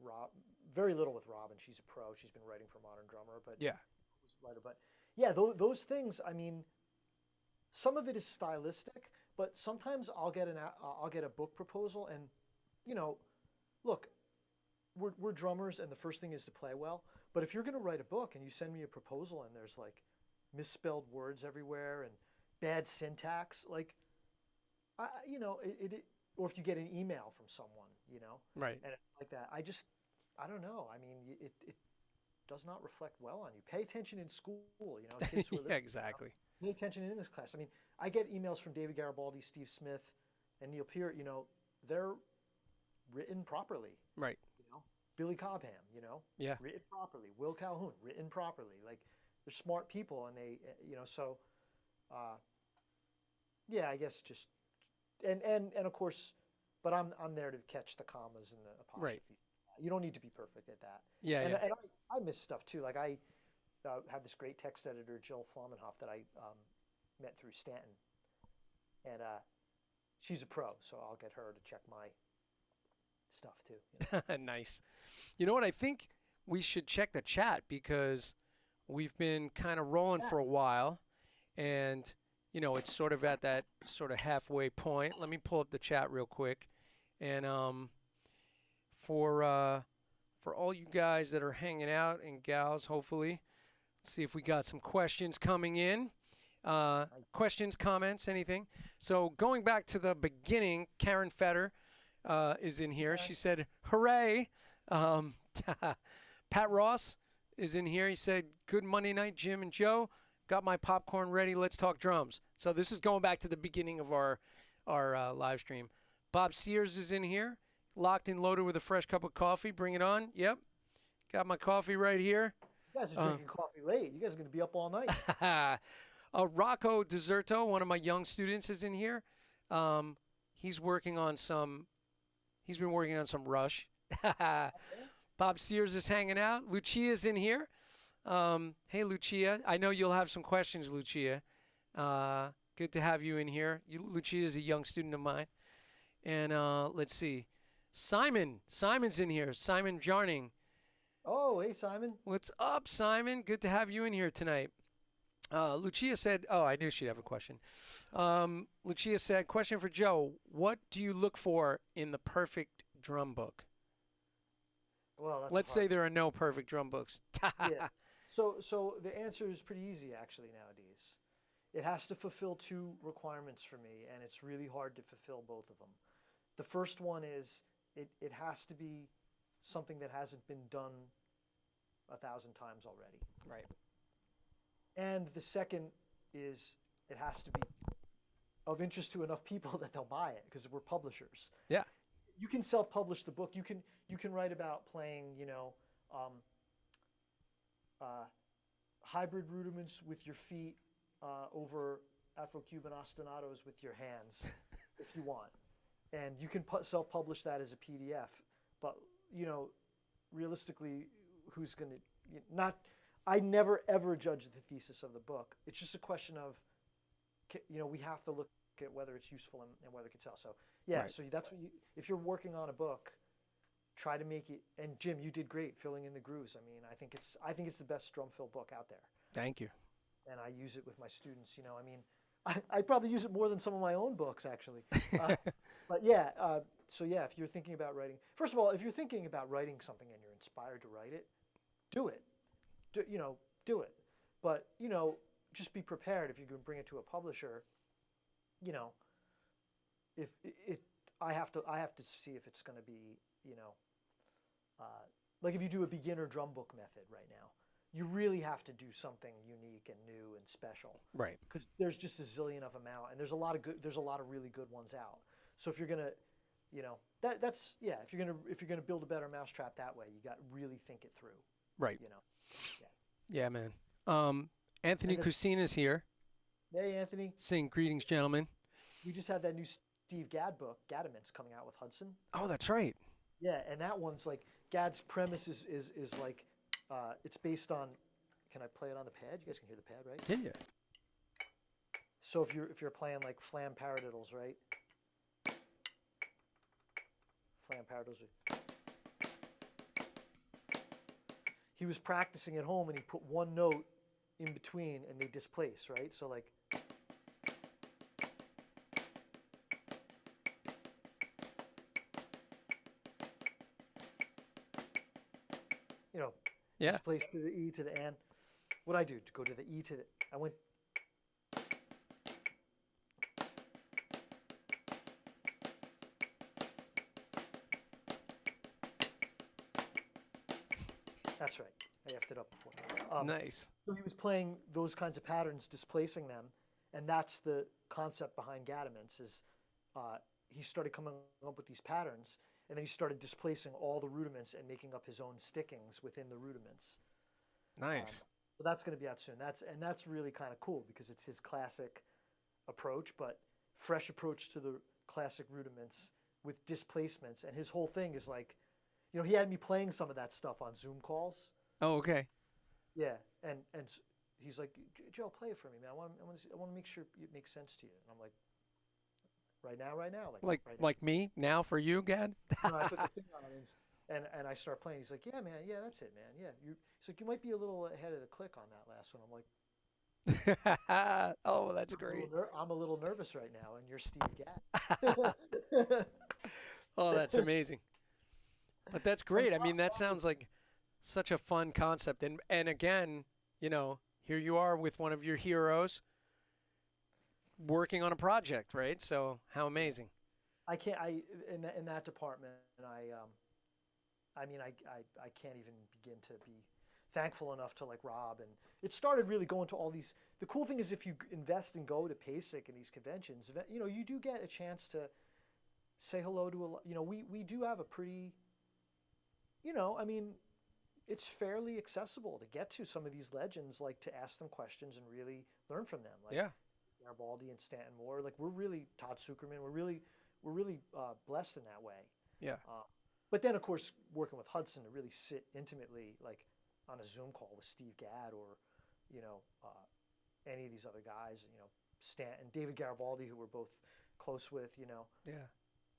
Speaker 2: Rob, very little with Robin. She's a pro. She's been writing for Modern Drummer, but
Speaker 1: Yeah.
Speaker 2: But yeah, those things. I mean, some of it is stylistic, but sometimes I'll get a book proposal, and you know, look, we're drummers, and the first thing is to play well. But if you're going to write a book and you send me a proposal and there's like misspelled words everywhere and bad syntax, like, you know, or if you get an email from someone, you know,
Speaker 1: Right.
Speaker 2: and like that, I don't know. I mean, it does not reflect well on you. Pay attention in school, you know, kids who are
Speaker 1: Yeah,
Speaker 2: listening,
Speaker 1: exactly.
Speaker 2: pay attention in this class. I mean, I get emails from David Garibaldi, Steve Smith, and Neil Peart, you know, they're written properly.
Speaker 1: Right.
Speaker 2: You know, Billy Cobham, you know,
Speaker 1: Yeah.
Speaker 2: written properly. Will Calhoun, written properly. Like, they're smart people, and they, you know, so, yeah, I guess just, and of course, but I'm there to catch the commas and the apostrophes.
Speaker 1: Right.
Speaker 2: You don't need to be perfect at that.
Speaker 1: Yeah.
Speaker 2: And,
Speaker 1: Yeah.
Speaker 2: and I miss stuff too. Like I have this great text editor, Jill Flamenhoff, that I met through Stanton, and she's a pro, so I'll get her to check my stuff too. You know?
Speaker 1: Nice. You know what? I think we should check the chat because we've been kind of rolling for a while, and you know it's sort of at that sort of halfway point. Let me pull up the chat real quick, and for all you guys that are hanging out and gals, hopefully, let's see if we got some questions coming in. Questions, comments, anything. So going back to the beginning, Karen Fetter is in here. She said, hooray. Pat Ross is in here. He said, good Monday night, Jim and Joe. Got my popcorn ready. Let's talk drums. So this is going back to the beginning of our live stream. Bob Sears is in here. Locked and loaded with a fresh cup of coffee. Bring it on. Yep. Got my coffee right here.
Speaker 2: You guys are drinking coffee late. You guys are going to be up all night.
Speaker 1: Rocco Deserto, one of my young students, is in here. He's been working on some Rush. Bob Sears is hanging out. Lucia's in here. Hey, Lucia. I know you'll have some questions, Lucia. Good to have you in here. Lucia is a young student of mine. And let's see. Simon's in here. Simon Jarning.
Speaker 2: Oh, hey, Simon.
Speaker 1: What's up, Simon? Good to have you in here tonight. Lucia said, oh, I knew she'd have a question. Lucia said, question for Joe. What do you look for in the perfect drum book?
Speaker 2: Well, that's a
Speaker 1: Let's
Speaker 2: hard
Speaker 1: say there are no perfect drum books.
Speaker 2: Yeah. So the answer is pretty easy actually nowadays. It has to fulfill two requirements for me, and it's really hard to fulfill both of them. The first one is it has to be something that hasn't been done 1,000 times already.
Speaker 1: Right.
Speaker 2: And the second is it has to be of interest to enough people that they'll buy it because we're publishers.
Speaker 1: Yeah.
Speaker 2: You can self-publish the book. You can write about playing, hybrid rudiments with your feet over Afro-Cuban ostinatos with your hands, if you want, and you can self-publish that as a PDF. But realistically, who's going to not? I never ever judge the thesis of the book. It's just a question of, we have to look at whether it's useful and whether it can sell. So yeah,
Speaker 1: Right.
Speaker 2: so that's what if you're working on a book, try to make it. And Jim, you did great filling in the grooves. I mean, I think it's the best drum fill book out there,
Speaker 1: Thank you.
Speaker 2: and I use it with my students. I mean, I probably use it more than some of my own books actually. But yeah, so yeah, if you're thinking about writing, first of all, if you're thinking about writing something and you're inspired to write it, do it. Do it. But just be prepared if you're going to bring it to a publisher. If I have to see if it's going to be, like if you do a beginner drum book method right now, you really have to do something unique and new and special.
Speaker 1: Right.
Speaker 2: Because there's just a zillion of them out, and there's a lot of really good ones out. So if you're gonna, that's yeah. If you're gonna build a better mousetrap that way, you got to really think it through.
Speaker 1: Right.
Speaker 2: Yeah.
Speaker 1: Yeah, man. Anthony
Speaker 2: And then-
Speaker 1: Cucina's here.
Speaker 2: Hey, Anthony.
Speaker 1: Saying greetings, gentlemen.
Speaker 2: We just had that new Steve Gadd book, Gaddaments, coming out with Hudson.
Speaker 1: Oh, that's right.
Speaker 2: Yeah, and that one's like Gadd's premise is like it's based on. Can I play it on the pad? You guys can hear the pad, right?
Speaker 1: Yeah.
Speaker 2: So if you're playing like flam paradiddles, right? Flam paradiddles. He was practicing at home and he put one note in between and they displace, right? So like.
Speaker 1: Yeah.
Speaker 2: Displace to the E to the N. What I do to go to the E to the, I went. That's right. I effed it up before.
Speaker 1: Nice.
Speaker 2: So he was playing those kinds of patterns, displacing them, and that's the concept behind Gaddaments. Is he started coming up with these patterns, and then he started displacing all the rudiments and making up his own stickings within the rudiments.
Speaker 1: Nice.
Speaker 2: So that's going to be out soon. That's really kind of cool because it's his classic approach, but fresh approach to the classic rudiments with displacements. And his whole thing is like, he had me playing some of that stuff on Zoom calls.
Speaker 1: Oh, okay.
Speaker 2: Yeah, and he's like, Joe, play it for me, man. I want to make sure it makes sense to you. And I'm like, right now, right now, right now.
Speaker 1: Like me now for you, Gad.
Speaker 2: No, I put the thing on and I start playing. He's like, yeah, man, yeah, that's it, man, yeah. He's like, you might be a little ahead of the click on that last one. I'm like,
Speaker 1: oh, that's great.
Speaker 2: I'm a little nervous right now, and you're Steve Gadd.
Speaker 1: Oh, that's amazing. But that's great. I mean, that sounds like such a fun concept. And again, here you are with one of your heroes working on a project, right? So how amazing.
Speaker 2: In that department, I mean, I can't even begin to be thankful enough to like Rob. And it started really going to all these. The cool thing is if you invest and go to PASIC and these conventions, you do get a chance to say hello to we do have a pretty, I mean, it's fairly accessible to get to some of these legends, like to ask them questions and really learn from them. Like Garibaldi and Stanton Moore, like we're really Todd Sucherman, we're really blessed in that way.
Speaker 1: Yeah.
Speaker 2: But then, of course, working with Hudson to really sit intimately, like on a Zoom call with Steve Gadd or, you know, any of these other guys, you know, Stan and David Garibaldi, who we're both close with, you know.
Speaker 1: Yeah.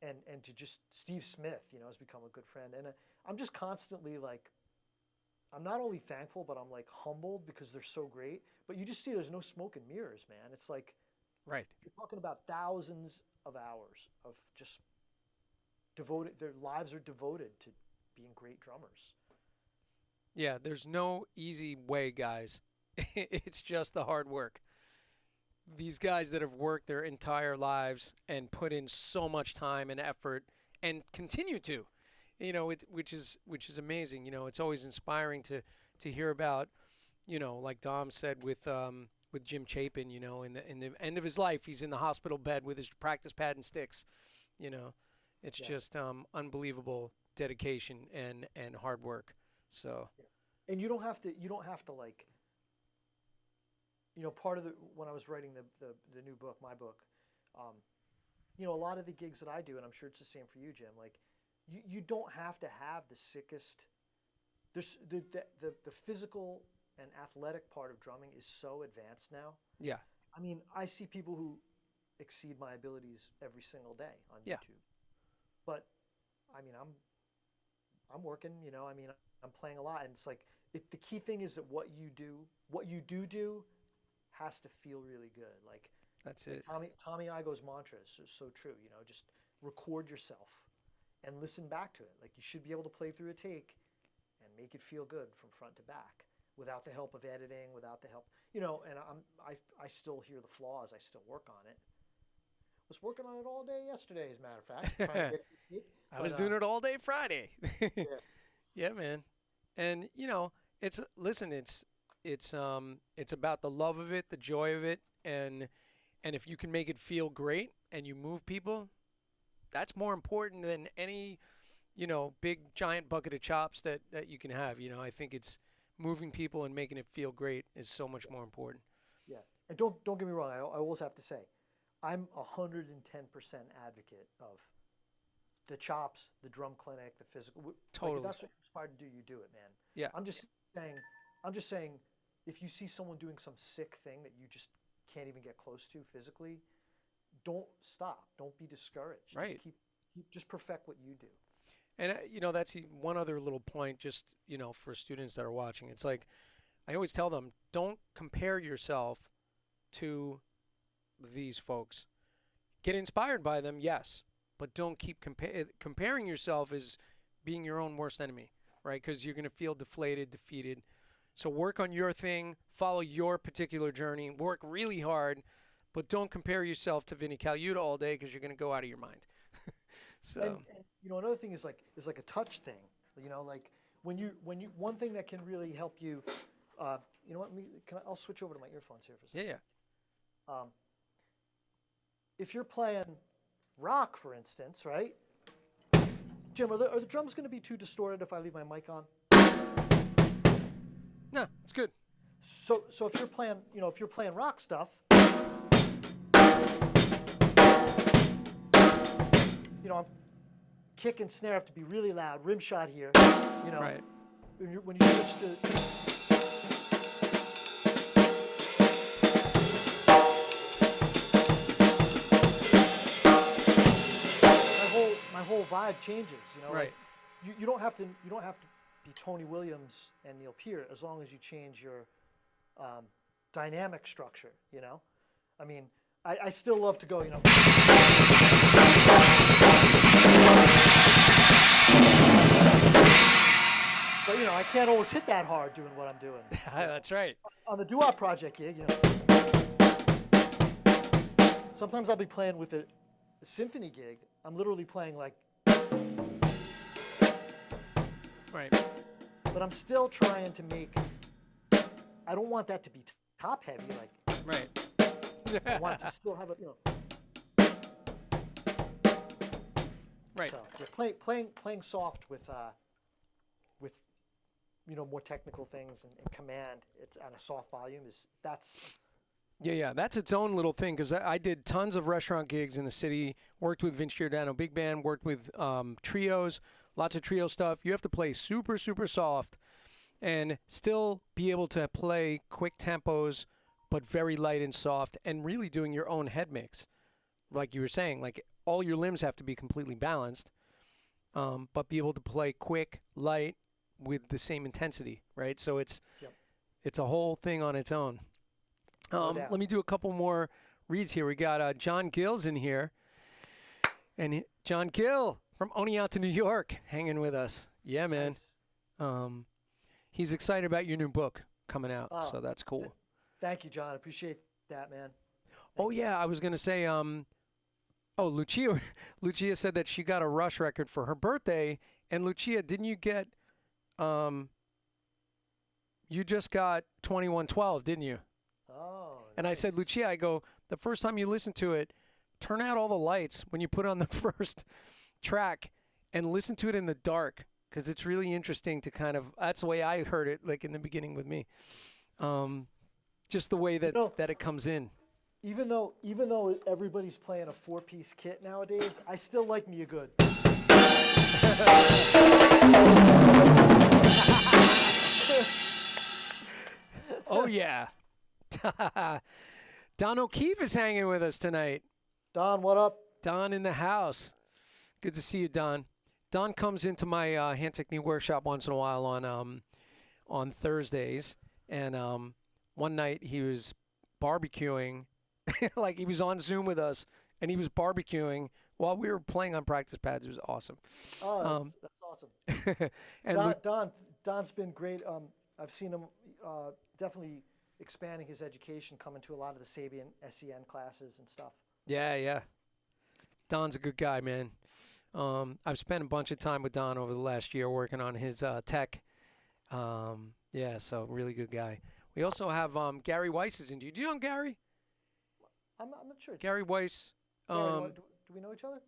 Speaker 2: And to just Steve Smith, you know, has become a good friend. And I'm just constantly like, I'm not only thankful, but I'm like humbled because they're so great. But you just see there's no smoke and mirrors, man. It's like,
Speaker 1: Right.
Speaker 2: you're talking about thousands of hours of just devoted, their lives are devoted to being great drummers.
Speaker 1: Yeah, there's no easy way, guys. It's just the hard work. These guys that have worked their entire lives and put in so much time and effort and continue to, you know, which is amazing. You know, it's always inspiring to hear about, you know, like Dom said with Jim Chapin, you know, in the end of his life, he's in the hospital bed with his practice pad and sticks. You know, it's
Speaker 2: Yeah.
Speaker 1: just unbelievable dedication and hard work. So
Speaker 2: And you don't have to like, you know, part of the, when I was writing the new book, my book, um, you know, a lot of the gigs that I do, and I'm sure it's the same for you, Jim, like you don't have to have the sickest, there's the physical and athletic part of drumming is so advanced now.
Speaker 1: yeah,
Speaker 2: I mean, I see people who exceed my abilities every single day on
Speaker 1: yeah,
Speaker 2: YouTube. But I mean, I'm working, you know, I mean, I'm playing a lot, and it's like the key thing is that what you do has to feel really good. Like
Speaker 1: that's it.
Speaker 2: Tommy Igo's mantra is so true, you know, just record yourself and listen back to it. Like you should be able to play through a take and make it feel good from front to back without the help of editing, without the help, you know, and I still hear the flaws. I still work on it. Was working on it all day yesterday, as a matter of fact. Trying to get it to take,
Speaker 1: I was
Speaker 2: but,
Speaker 1: doing it all day Friday.
Speaker 2: yeah,
Speaker 1: Yeah, man. And you know, it's listen, it's about the love of it, the joy of it, and if you can make it feel great and you move people, that's more important than any, you know, big giant bucket of chops that you can have. You know, I think it's moving people and making it feel great is so much more important.
Speaker 2: yeah. And don't get me wrong. I always have to say, I'm 110% advocate of the chops, the drum clinic, the physical. Like,
Speaker 1: Totally.
Speaker 2: if that's what you're inspired to do, you do it, man.
Speaker 1: Yeah.
Speaker 2: I'm just saying, I'm just saying, if you see someone doing some sick thing that you just can't even get close to physically, don't stop. Don't be discouraged.
Speaker 1: Right.
Speaker 2: Just just perfect what you do.
Speaker 1: And you know, that's one other little point, just you know, for students that are watching. It's like I always tell them, don't compare yourself to these folks. Get inspired by them, yes, but don't keep comparing yourself as being your own worst enemy, right? Because you're going to feel deflated, defeated. So work on your thing, follow your particular journey, work really hard, but don't compare yourself to Vinny Caluta all day because you're going to go out of your mind. So
Speaker 2: And you know, another thing is like a touch thing. You know, like when you one thing that can really help you. You know what? I'll switch over to my earphones here for a second.
Speaker 1: yeah,
Speaker 2: If you're playing rock, for instance, right? Jim, are the drums going to be too distorted if I leave my mic on?
Speaker 1: no, it's good.
Speaker 2: So if you're playing, you know, if you're playing rock stuff, you know, kick and snare have to be really loud. Rim shot here, you know.
Speaker 1: Right.
Speaker 2: When you switch to my whole vibe changes, you know.
Speaker 1: Right.
Speaker 2: Like you don't have to be Tony Williams and Neil Peart as long as you change your dynamic structure, you know. I mean, I still love to go, you know. But you know, I can't always hit that hard doing what I'm doing.
Speaker 1: That's right.
Speaker 2: On the doo-wop project gig, you know. Sometimes I'll be playing with a symphony gig. I'm literally playing like,
Speaker 1: Right.
Speaker 2: but I'm still trying to make. I don't want that to be top heavy. Like,
Speaker 1: Right.
Speaker 2: I want to still have a, you know.
Speaker 1: Right.
Speaker 2: So yeah, playing soft with you know, more technical things and command. It's on a soft volume.
Speaker 1: Yeah, that's its own little thing because I did tons of restaurant gigs in the city, worked with Vince Giordano Big Band, worked with trios, lots of trio stuff. You have to play super, super soft and still be able to play quick tempos, but very light and soft, and really doing your own head mix. Like you were saying, like all your limbs have to be completely balanced, but be able to play quick, light, with the same intensity, right? So it's a whole thing on its own. Let me do a couple more reads here. We got John Gill's in here. And John Gill from Oneonta, New York, hanging with us. Yeah, man.
Speaker 2: Nice.
Speaker 1: He's excited about your new book coming out, so that's cool.
Speaker 2: Thank you, John. I appreciate that, man.
Speaker 1: Yeah, I was going to say, Lucia said that she got a Rush record for her birthday. And Lucia, didn't you get, you just got 2112, didn't you?
Speaker 2: Oh,
Speaker 1: And
Speaker 2: nice.
Speaker 1: I said, Lucia, I go, the first time you listen to it, turn out all the lights when you put on the first track and listen to it in the dark, because it's really interesting to kind of, that's the way I heard it, like in the beginning with me. Just the way that, that it comes in.
Speaker 2: Even though everybody's playing a 4-piece kit nowadays, I still like me a good.
Speaker 1: Oh, yeah. Don O'Keefe is hanging with us tonight.
Speaker 2: Don, what up?
Speaker 1: Don in the house. Good to see you, Don. Don comes into my hand technique workshop once in a while on Thursdays, and one night he was barbecuing, like he was on Zoom with us, and he was barbecuing while we were playing on practice pads. It was awesome.
Speaker 2: Oh, that's awesome.
Speaker 1: And
Speaker 2: Don's been great. I've seen him definitely expanding his education, coming to a lot of the Sabian SEN classes and stuff.
Speaker 1: Yeah. Don's a good guy, man. I've spent a bunch of time with Don over the last year working on his tech. So really good guy. We also have Gary Weiss is in. Do you know Gary?
Speaker 2: I'm not sure.
Speaker 1: Gary Weiss.
Speaker 2: Gary, do we know each other?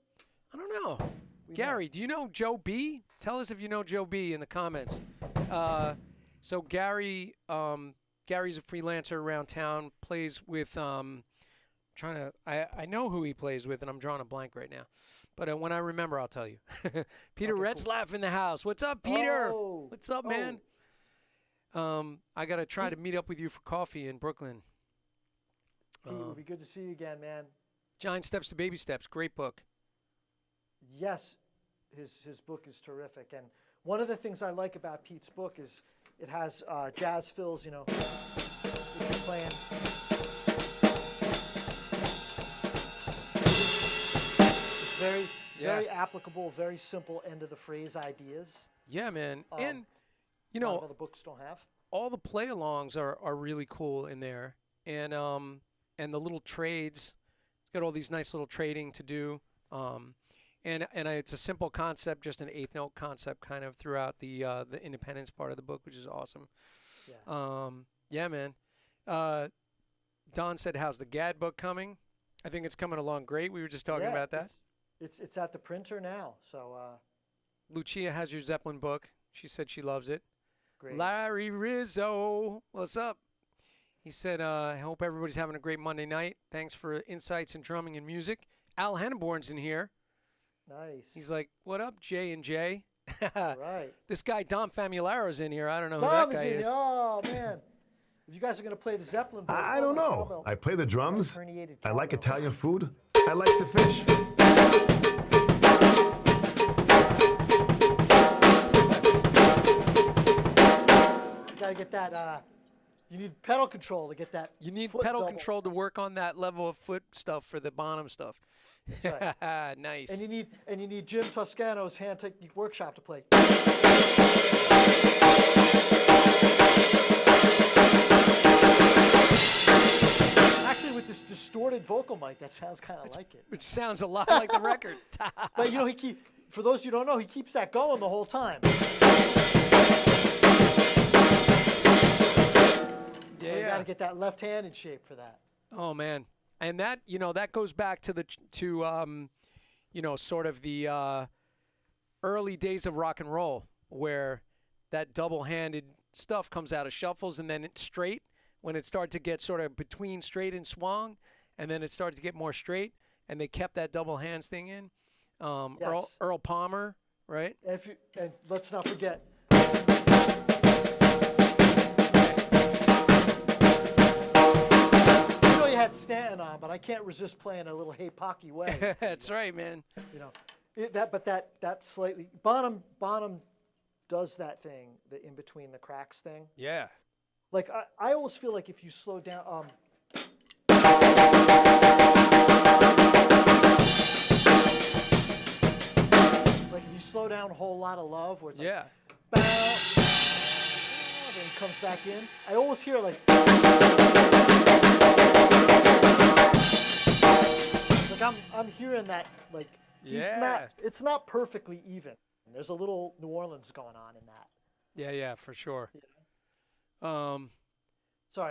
Speaker 1: I don't know. Gary, do you know Joe B? Tell us if you know Joe B in the comments. So Gary's a freelancer around town, plays with I know who he plays with, and I'm drawing a blank right now. But when I remember, I'll tell you. Peter Retzlaff in the house. What's up, Peter?
Speaker 2: Oh,
Speaker 1: What's up, man? I got to try to meet up with you for coffee in Brooklyn.
Speaker 2: Pete, it would be good to see you again, man.
Speaker 1: Giant Steps to Baby Steps. Great book.
Speaker 2: Yes, his book is terrific. And one of the things I like about Pete's book is it has jazz fills, if you're playing. It's very applicable, very simple end of the phrase ideas.
Speaker 1: Yeah, man. And,
Speaker 2: a lot of other books don't have.
Speaker 1: All the play-alongs are really cool in there. And the little trades, it's got all these nice little trading to do. And it's a simple concept, just an eighth note concept kind of throughout the independence part of the book, which is awesome. Yeah, man. Don said, how's the GAD book coming? I think it's coming along great. We were just talking about that.
Speaker 2: It's at the printer now. So
Speaker 1: Lucia has your Zeppelin book. She said she loves it.
Speaker 2: great.
Speaker 1: Larry Rizzo, what's up? He said, I hope everybody's having a great Monday night. Thanks for insights in drumming and music. Al Henneborn's in here.
Speaker 2: Nice.
Speaker 1: He's like, what up, J and J?
Speaker 2: Right.
Speaker 1: This guy, Dom Famularo's in here. I don't know
Speaker 2: Dom
Speaker 1: who that guy is.
Speaker 2: Oh, man. If you guys are going to play the Zeppelin book,
Speaker 3: I don't know. I play the drums. I like Italian food. I like to fish.
Speaker 2: You got to get that. You need pedal control to get that.
Speaker 1: You need
Speaker 2: foot
Speaker 1: pedal
Speaker 2: double.
Speaker 1: control to work on that level of foot stuff for the Bonham stuff.
Speaker 2: That's right.
Speaker 1: Nice.
Speaker 2: And you need Jim Toscano's hand technique workshop to play. Actually, with this distorted vocal mic, that sounds kind of like it.
Speaker 1: It sounds a lot like the record.
Speaker 2: But for those you don't know, he keeps that going the whole time. So you got to get that left hand in shape for that.
Speaker 1: Oh man, and that that goes back to sort of the early days of rock and roll, where that double-handed stuff comes out of shuffles and then it's straight. When it started to get sort of between straight and swung, and then it started to get more straight, and they kept that double hands thing in.
Speaker 2: Yes.
Speaker 1: Earl Palmer, right?
Speaker 2: And let's not forget. Stanton on, but I can't resist playing a little Hey Pocky Way.
Speaker 1: That's right, man.
Speaker 2: You know, that slightly Bonham does that thing, the in between the cracks thing.
Speaker 1: Yeah.
Speaker 2: Like I always feel like if you slow down, like if you slow down a whole lot of love, where it's like,
Speaker 1: Yeah.
Speaker 2: bow, then it comes back in. I always hear like I'm hearing that like he's
Speaker 1: Yeah.
Speaker 2: not. It's not perfectly even. There's a little New Orleans going on in that.
Speaker 1: Yeah, for sure.
Speaker 2: Sorry,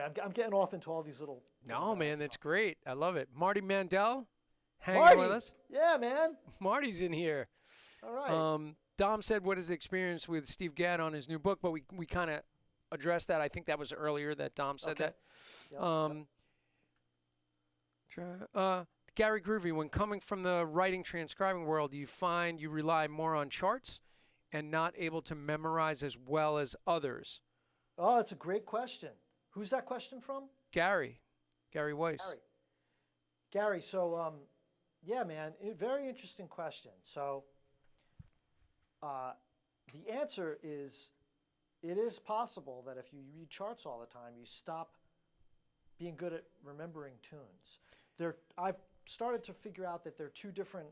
Speaker 2: I'm getting off into all these little.
Speaker 1: No, man, that's great. I love it. Marty Mandel, hanging
Speaker 2: Marty,
Speaker 1: with us.
Speaker 2: yeah, man.
Speaker 1: Marty's in here.
Speaker 2: All right.
Speaker 1: Dom said, "What is the experience with Steve Gadd on his new book?" But we kind of addressed that. I think that was earlier that Dom said
Speaker 2: Okay.
Speaker 1: that.
Speaker 2: Yep.
Speaker 1: Gary Groovy, when coming from the writing transcribing world, do you find you rely more on charts and not able to memorize as well as others?
Speaker 2: Oh, it's a great question. Who's that question from?
Speaker 1: Gary Weiss.
Speaker 2: Gary. So, yeah, man, very interesting question. So, the answer is, it is possible that if you read charts all the time, you stop being good at remembering tunes. I've started to figure out that there are two different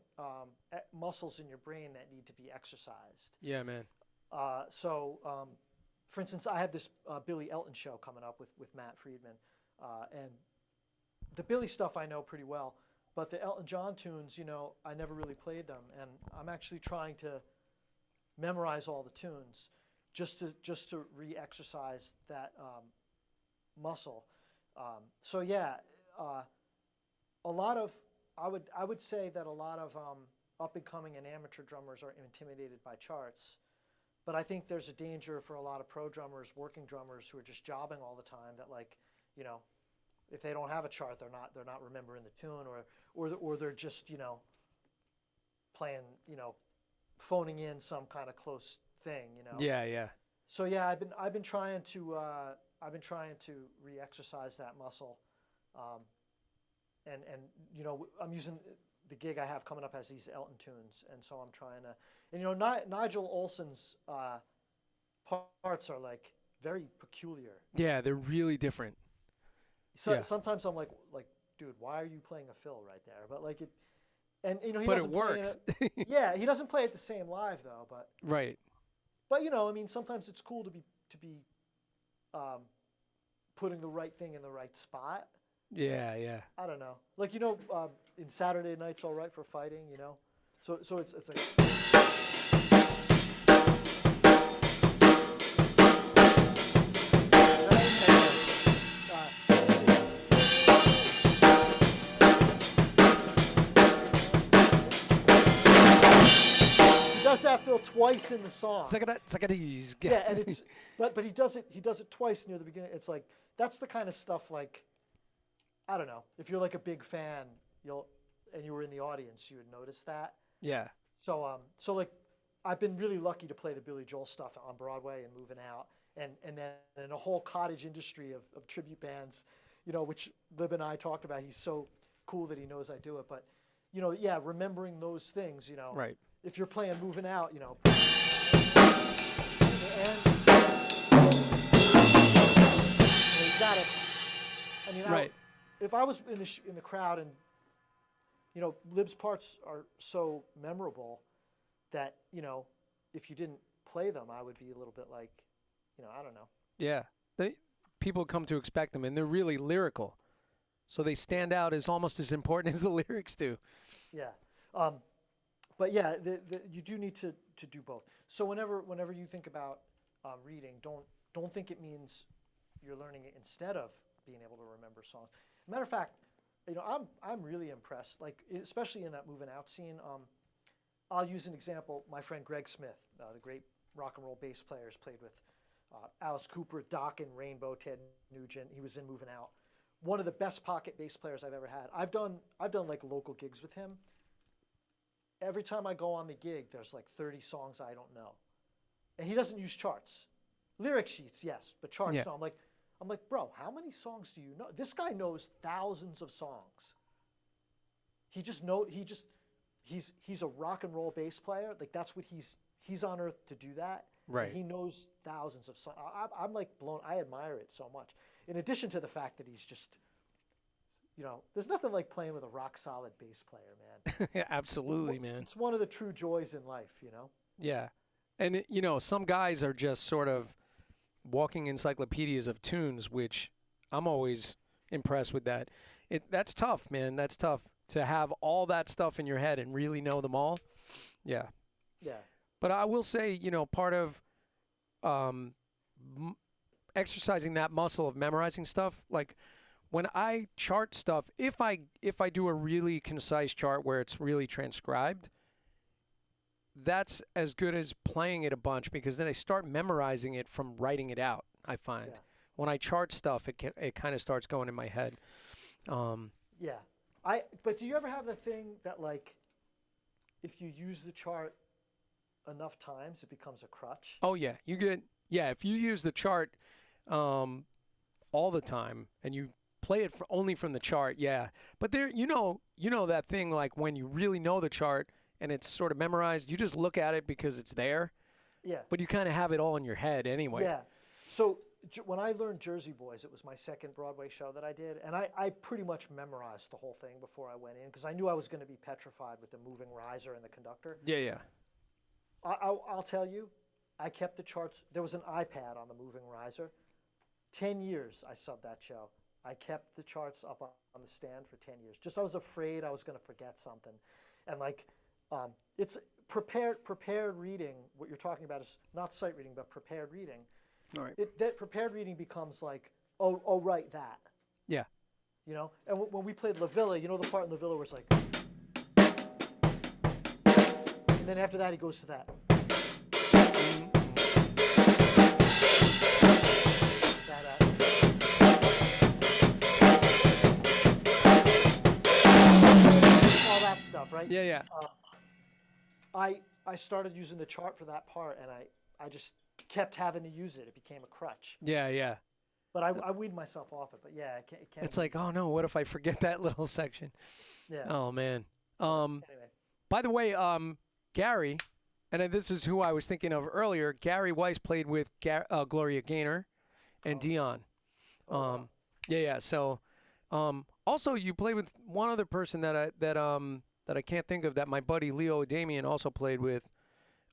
Speaker 2: muscles in your brain that need to be exercised.
Speaker 1: Yeah, man.
Speaker 2: For instance, I have this Billy Elton show coming up with Matt Friedman, and the Billy stuff I know pretty well, but the Elton John tunes, I never really played them, and I'm actually trying to memorize all the tunes just to re-exercise that muscle. So yeah, I would say that a lot of up and coming and amateur drummers are intimidated by charts. But I think there's a danger for a lot of pro drummers, working drummers who are just jobbing all the time. That if they don't have a chart, they're not remembering the tune, or they're just playing, phoning in some kind of close thing.
Speaker 1: Yeah.
Speaker 2: So yeah, I've been trying to re-exercise that muscle, and I'm using the gig I have coming up has these Elton tunes, and so I'm trying to. And Nigel Olson's parts are like very peculiar.
Speaker 1: Yeah, they're really different.
Speaker 2: So
Speaker 1: Yeah.
Speaker 2: sometimes I'm like, dude, why are you playing a fill right there? But like it, and he
Speaker 1: But it
Speaker 2: doesn't play
Speaker 1: works.
Speaker 2: it, yeah, he doesn't play it the same live though. But
Speaker 1: Right.
Speaker 2: But I mean, sometimes it's cool to be putting the right thing in the right spot.
Speaker 1: Yeah.
Speaker 2: I don't know. Like in Saturday Night's All Right for Fighting, So it's like. He does that fill twice in the song.
Speaker 1: Yeah,
Speaker 2: and it's but he does it twice near the beginning. It's like that's the kind of stuff like. I don't know. If you're like a big fan, and you were in the audience, you would notice that.
Speaker 1: Yeah.
Speaker 2: So like, I've been really lucky to play the Billy Joel stuff on Broadway and moving out, and then in a whole cottage industry of tribute bands, which Lib and I talked about. He's so cool that he knows I do it, but yeah, remembering those things,
Speaker 1: Right.
Speaker 2: If you're playing moving out, and you got it. I mean,
Speaker 1: Right.
Speaker 2: If I was in the crowd and, Lib's parts are so memorable that, if you didn't play them, I would be a little bit like, I don't know.
Speaker 1: Yeah. People come to expect them, and they're really lyrical. So they stand out as almost as important as the lyrics do.
Speaker 2: Yeah. But yeah, you do need to do both. So whenever you think about reading, don't think it means you're learning it instead of being able to remember songs. Matter of fact, I'm really impressed. Like especially in that moving out scene. I'll use an example. My friend Greg Smith, the great rock and roll bass player, has played with Alice Cooper, Dokken, Rainbow, Ted Nugent. He was in Moving Out. One of the best pocket bass players I've ever had. I've done like local gigs with him. Every time I go on the gig, there's like 30 songs I don't know, and he doesn't use charts. Lyric sheets, yes, but charts.
Speaker 1: Yeah.
Speaker 2: No. I'm like, bro, how many songs do you know? This guy knows thousands of songs. He's a rock and roll bass player. Like that's what he's on earth to do that.
Speaker 1: Right.
Speaker 2: And he knows thousands of songs. I'm like blown. I admire it so much. In addition to the fact that he's just, there's nothing like playing with a rock solid bass player, man.
Speaker 1: Yeah, absolutely, man.
Speaker 2: It's one of the true joys in life,
Speaker 1: Yeah. And, some guys are just sort of walking encyclopedias of tunes, which I'm always impressed with that. That's tough, man. That's tough to have all that stuff in your head and really know them all. Yeah.
Speaker 2: Yeah.
Speaker 1: But I will say, part of exercising that muscle of memorizing stuff, like when I chart stuff, if I do a really concise chart where it's really transcribed, that's as good as playing it a bunch, because then I start memorizing it from writing it out, I find.
Speaker 2: Yeah.
Speaker 1: When I chart stuff, it kind of starts going in my head.
Speaker 2: Yeah. But do you ever have the thing that, like, if you use the chart enough times, it becomes a crutch?
Speaker 1: Oh, yeah. If you use the chart all the time and you play it only from the chart, yeah. But there, that thing, like when you really know the chart and it's sort of memorized, you just look at it because it's there.
Speaker 2: Yeah.
Speaker 1: But you kind of have it all in your head anyway.
Speaker 2: Yeah. So when I learned Jersey Boys, it was my second Broadway show that I did, and I pretty much memorized the whole thing before I went in because I knew I was going to be petrified with the moving riser and the conductor.
Speaker 1: Yeah, yeah.
Speaker 2: I'll tell you, I kept the charts. There was an iPad on the moving riser. 10 years I subbed that show. I kept the charts up on the stand for 10 years. Just I was afraid I was going to forget something. And like, it's prepared reading. What you're talking about is not sight reading, but prepared reading.
Speaker 1: All right.
Speaker 2: That prepared reading becomes like, oh, right, that.
Speaker 1: Yeah.
Speaker 2: And when we played La Villa, the part in La Villa where it's like, and then after that he goes to that. All that stuff, right?
Speaker 1: Yeah, yeah.
Speaker 2: I started using the chart for that part, and I just kept having to use it. It became a crutch.
Speaker 1: Yeah, yeah.
Speaker 2: But I weaned myself off it. But yeah, it can't.
Speaker 1: It's like, oh no, what if I forget that little section?
Speaker 2: Yeah.
Speaker 1: Oh man.
Speaker 2: Anyway.
Speaker 1: By the way, Gary, and this is who I was thinking of earlier. Gary Weiss played with Gloria Gaynor and Dion.
Speaker 2: Wow.
Speaker 1: Yeah. So, also you played with one other person that I can't think of, that my buddy Leo Adamian also played with.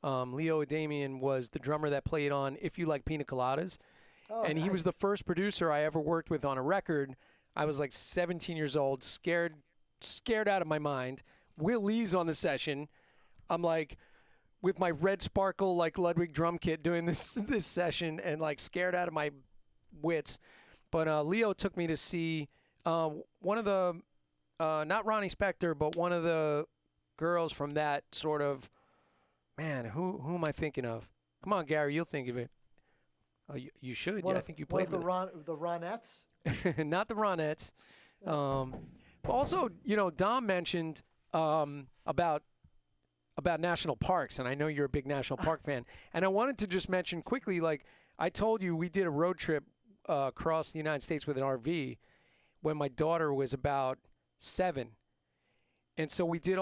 Speaker 1: Leo Adamian was the drummer that played on If You Like Pina Coladas.
Speaker 2: Oh,
Speaker 1: And he was the
Speaker 2: nice.
Speaker 1: first producer I ever worked with on a record. I was like 17 years old, scared out of my mind. Will Lee's on the session. I'm like with my red sparkle like Ludwig drum kit doing this session, and like scared out of my wits. But Leo took me to see one of the not Ronnie Spector, but one of the girls from that sort of, man, who am I thinking of? Come on, Gary, you'll think of it. Oh, you should. I think you played
Speaker 2: the
Speaker 1: with
Speaker 2: the Ronettes.
Speaker 1: not the Ronettes. Also, Dom mentioned about national parks, and I know you're a big national park fan. And I wanted to just mention quickly, like I told you, we did a road trip across the United States with an RV when my daughter was about 7. And so we did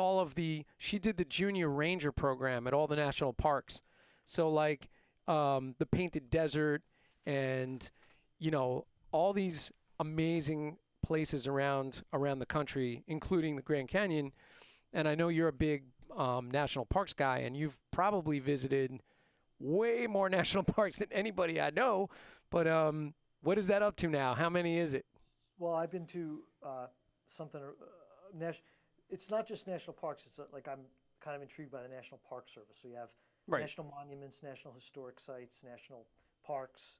Speaker 1: she did the Junior Ranger program at all the national parks. So like the Painted Desert and, all these amazing places around the country, including the Grand Canyon. And I know you're a big national parks guy, and you've probably visited way more national parks than anybody I know. But what is that up to now? How many is it?
Speaker 2: Well, I've been to something. It's not just national parks. It's like I'm kind of intrigued by the National Park Service. So you have national monuments, national historic sites, national parks,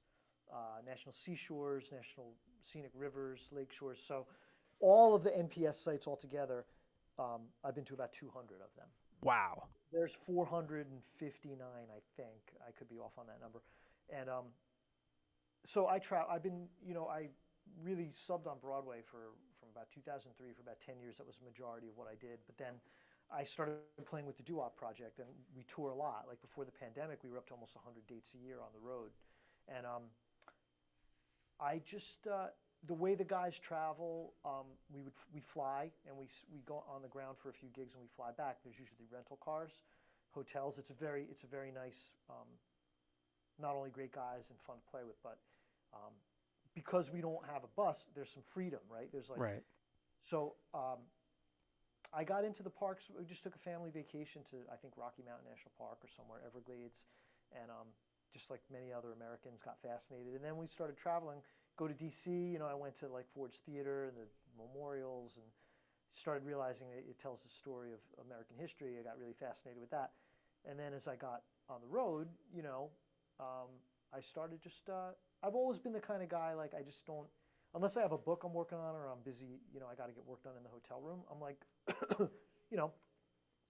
Speaker 2: national seashores, national scenic rivers, lake shores. So all of the NPS sites altogether, I've been to about 200 of them.
Speaker 1: Wow.
Speaker 2: There's 459, I think. I could be off on that number. And so I've been, I really subbed on Broadway from about 2003 for about 10 years. That was the majority of what I did. But then I started playing with the Doo-Wop Project, and we tour a lot. Like before the pandemic, we were up to almost 100 dates a year on the road. And I just the way the guys travel, we fly and we go on the ground for a few gigs and we fly back. There's usually rental cars, hotels. It's a very nice, not only great guys and fun to play with, but because we don't have a bus, there's some freedom, right? There's like
Speaker 1: Right.
Speaker 2: so. I got into the parks. We just took a family vacation to, I think, Rocky Mountain National Park or somewhere, Everglades, and just like many other Americans, got fascinated. And then we started traveling. Go to D.C. You know, I went to like Ford's Theater and the memorials, and started realizing that it tells the story of American history. I got really fascinated with that. And then as I got on the road, you know, I started just. I've always been the kind of guy like I just don't. Unless I have a book I'm working on or I'm busy, you know, I got to get work done in the hotel room. I'm like, you know,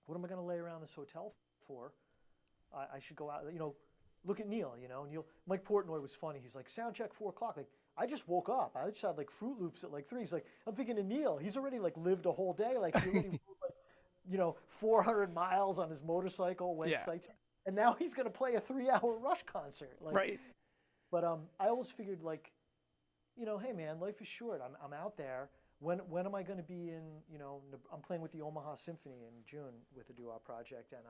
Speaker 2: what am I going to lay around this hotel for? I should go out, you know, look at Neil, you know. Mike Portnoy was funny. He's like, sound check 4 o'clock. Like, I just woke up. I just had like Fruit Loops at like 3. He's like, I'm thinking of Neil. He's already like lived a whole day. Like, he already rode, like, you know, 400 miles on his motorcycle, went sites. And now he's going to play a 3-hour Rush concert. Like,
Speaker 1: Right.
Speaker 2: But I always figured like, you know, hey man, life is short. I'm out there. When am I going to be in? You know, I'm playing with the Omaha Symphony in June with the Doo-Wop Project, and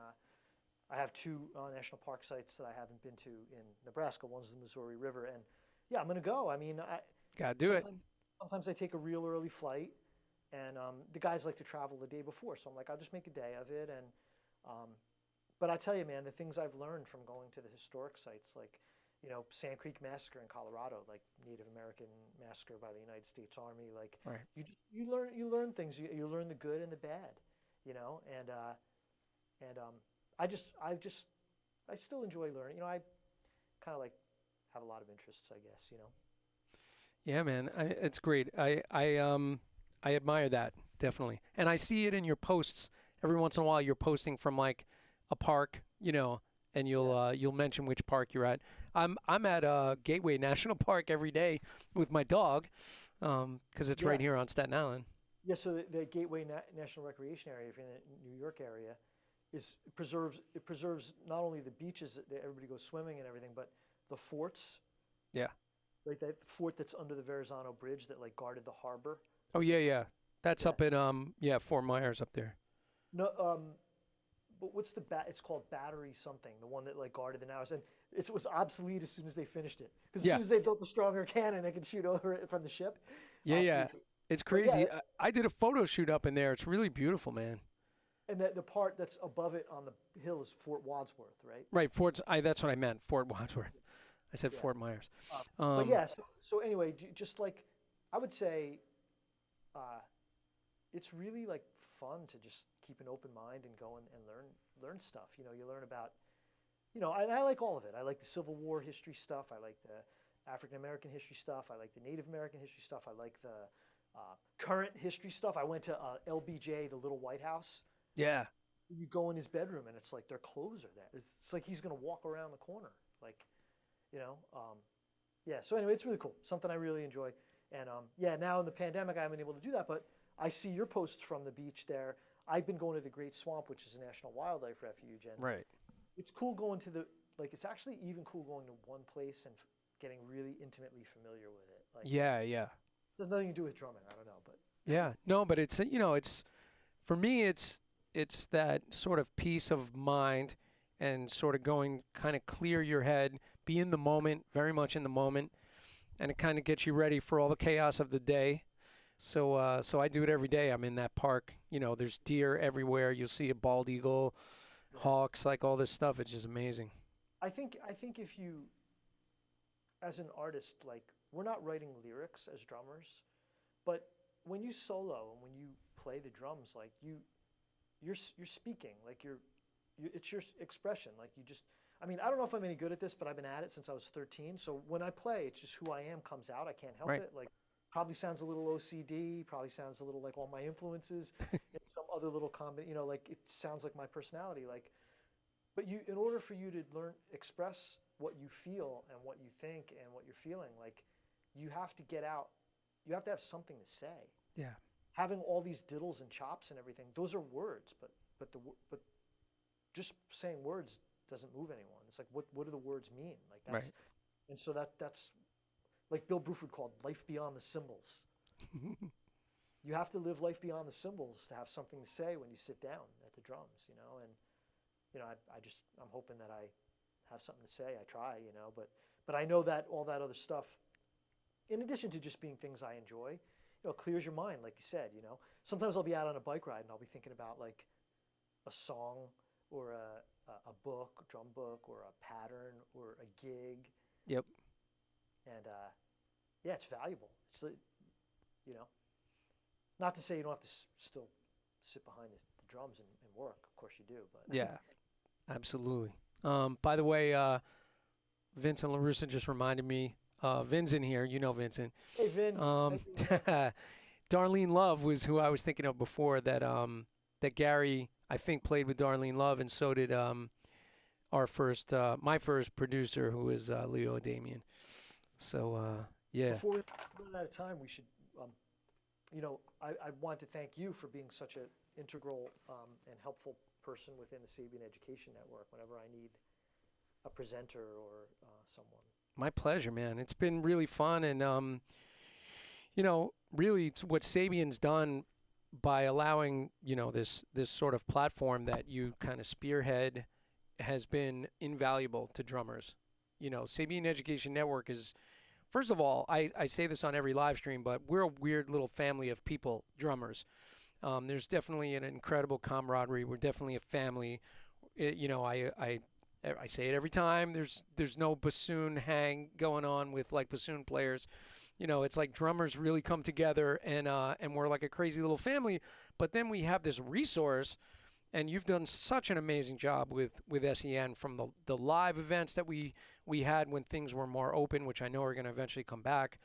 Speaker 2: I have 2 national park sites that I haven't been to in Nebraska. One's the Missouri River, and yeah, I'm going to go. I mean,
Speaker 1: Gotta do it.
Speaker 2: sometimes I take a real early flight, and the guys like to travel the day before, so I'm like, I'll just make a day of it. And but I tell you, man, the things I've learned from going to the historic sites, like, you know, Sand Creek Massacre in Colorado, like Native American massacre by the United States Army. Like,
Speaker 1: Right.
Speaker 2: you learn things. You learn the good and the bad, you know. And I still enjoy learning. You know, I kind of like have a lot of interests, I guess. You know.
Speaker 1: Yeah, man, it's great. I admire that, definitely, and I see it in your posts every once in a while. You're posting from like a park, you know, and you'll mention which park you're at. I'm at Gateway National Park every day with my dog, because it's right here on Staten Island.
Speaker 2: Yeah. So the Gateway National Recreation Area, if you're in the New York area, preserves not only the beaches that everybody goes swimming and everything, but the forts.
Speaker 1: Yeah.
Speaker 2: Like that fort that's under the Verrazano Bridge that like guarded the harbor.
Speaker 1: Oh yeah. That's up at Fort Myers up there.
Speaker 2: No, but what's it's called Battery something, the one that like guarded the Narrows, and it was obsolete as soon as they finished it, because as soon as they built the stronger cannon, they could shoot over it from the ship.
Speaker 1: Yeah. It's crazy.
Speaker 2: Yeah.
Speaker 1: I did a photo shoot up in there. It's really beautiful, man.
Speaker 2: And the part that's above it on the hill is Fort Wadsworth, right?
Speaker 1: Right. That's what I meant. Fort Wadsworth. I said Fort Myers.
Speaker 2: But yeah. So anyway, just like I would say, it's really like fun to just keep an open mind and go and learn stuff. You know, you learn about, you know, and I like all of it. I like the Civil War history stuff. I like the African American history stuff. I like the Native American history stuff. I like the current history stuff. I went to LBJ, the Little White House.
Speaker 1: Yeah.
Speaker 2: You go in his bedroom and it's like their clothes are there. It's like he's gonna walk around the corner, like, you know. Yeah. So anyway, it's really cool. Something I really enjoy. And yeah, now in the pandemic, I haven't been able to do that, but I see your posts from the beach there. I've been going to the Great Swamp, which is a national wildlife refuge, and
Speaker 1: Right.
Speaker 2: it's cool going to it's actually even cool going to one place and getting really intimately familiar with it. Like,
Speaker 1: Yeah.
Speaker 2: there's nothing to do with drumming. I don't know, but
Speaker 1: Yeah. No, but it's, you know, it's, for me, it's that sort of peace of mind and sort of going, kind of clear your head, be in the moment, very much in the moment, and it kind of gets you ready for all the chaos of the day. So I do it every day. I'm in that park. You know, there's deer everywhere. You'll see a bald eagle, hawks, like all this stuff. It's just amazing.
Speaker 2: I think if you, as an artist, like, we're not writing lyrics as drummers, but when you solo and when you play the drums, like you're speaking, like it's your expression. Like you just, I mean, I don't know if I'm any good at this, but I've been at it since I was 13. So when I play, it's just who I am comes out. I can't help
Speaker 1: Right.
Speaker 2: it. Like, probably sounds a little OCD, probably sounds a little like all my influences and some other little you know, like it sounds like my personality. Like, but in order for you to express what you feel and what you think and what you're feeling, like you have to get out, you have to have something to say.
Speaker 1: Yeah.
Speaker 2: Having all these diddles and chops and everything, those are words, but just saying words doesn't move anyone. It's like, what do the words mean? Like that's,
Speaker 1: Right.
Speaker 2: and so that's like Bill Bruford called life beyond the cymbals. You have to live life beyond the cymbals to have something to say when you sit down at the drums, you know. And you know, I'm hoping that I have something to say. I try, you know, but I know that all that other stuff, in addition to just being things I enjoy, you know, clears your mind, like you said. You know, sometimes I'll be out on a bike ride and I'll be thinking about like a song or a book, a drum book, or a pattern or a gig.
Speaker 1: Yep.
Speaker 2: And yeah, it's valuable. It's, you know, not to say you don't have to still sit behind the drums and work. Of course you do. But
Speaker 1: Yeah, absolutely. By the way, Vincent LaRussa just reminded me. Vin's in here. You know Vincent.
Speaker 2: Hey, Vin.
Speaker 1: Darlene Love was who I was thinking of before. That Gary, I think, played with Darlene Love, and so did my first producer, who is Leo Damian. So yeah.
Speaker 2: Before we run out of time, we should, you know, I want to thank you for being such an integral and helpful person within the Sabian Education Network whenever I need a presenter or someone.
Speaker 1: My pleasure, man. It's been really fun, and you know, really, what Sabian's done by allowing, you know, this sort of platform that you kind of spearhead has been invaluable to drummers. You know, Sabian Education Network is, first of all, I say this on every live stream, but we're a weird little family of people, drummers. There's definitely an incredible camaraderie. We're definitely a family. You know, I say it every time. There's no bassoon hang going on with like bassoon players. You know, it's like drummers really come together, and we're like a crazy little family. But then we have this resource, and you've done such an amazing job with SEN, from the live events that we had when things were more open, which I know are going to eventually come back,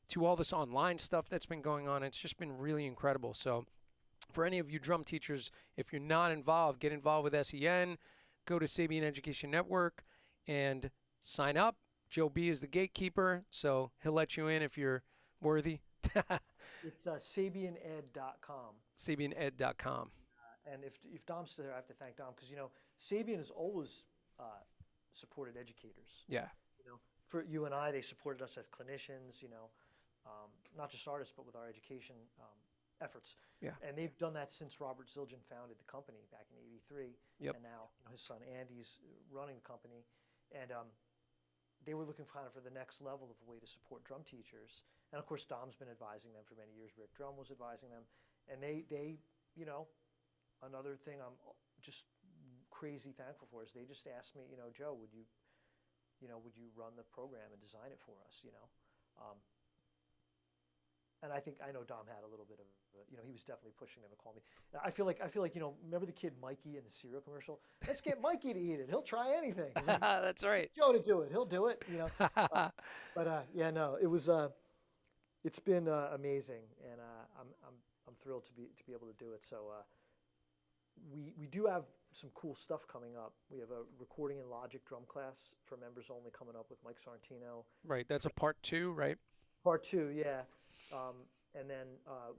Speaker 1: to all this online stuff that's been going on. It's just been really incredible. So for any of you drum teachers, if you're not involved, get involved with SEN. Go to Sabian Education Network and sign up. Joe B is the gatekeeper, so he'll let you in if you're worthy.
Speaker 2: It's SabianEd.com.
Speaker 1: SabianEd.com.
Speaker 2: And if Dom's still there, I have to thank Dom, because, you know, Sabian has always supported educators.
Speaker 1: Yeah.
Speaker 2: You know, for you and I, they supported us as clinicians, you know, not just artists, but with our education efforts.
Speaker 1: Yeah.
Speaker 2: And they've done that since Robert Zildjian founded the company back in '83.
Speaker 1: Yep.
Speaker 2: And now, you know, his son Andy's running the company. And they were looking kind of for the next level of a way to support drum teachers. And of course, Dom's been advising them for many years. Rick Drum was advising them. And they you know, another thing I'm just crazy thankful for is they just asked me, you know, Joe, would you run the program and design it for us, you know? And I know Dom had a little bit of, you know, he was definitely pushing them to call me. I feel like, you know, remember the kid Mikey in the cereal commercial? Let's get Mikey to eat it. He'll try anything. Like,
Speaker 1: that's right.
Speaker 2: Joe to do it. He'll do it, you know. Yeah, no, it was, it's been amazing, and I'm thrilled to be able to do it. So we do have some cool stuff coming up. We have a recording in Logic drum class for members only coming up with Mike Sorrentino.
Speaker 1: Right, that's a part 2, right?
Speaker 2: Part 2, yeah. And then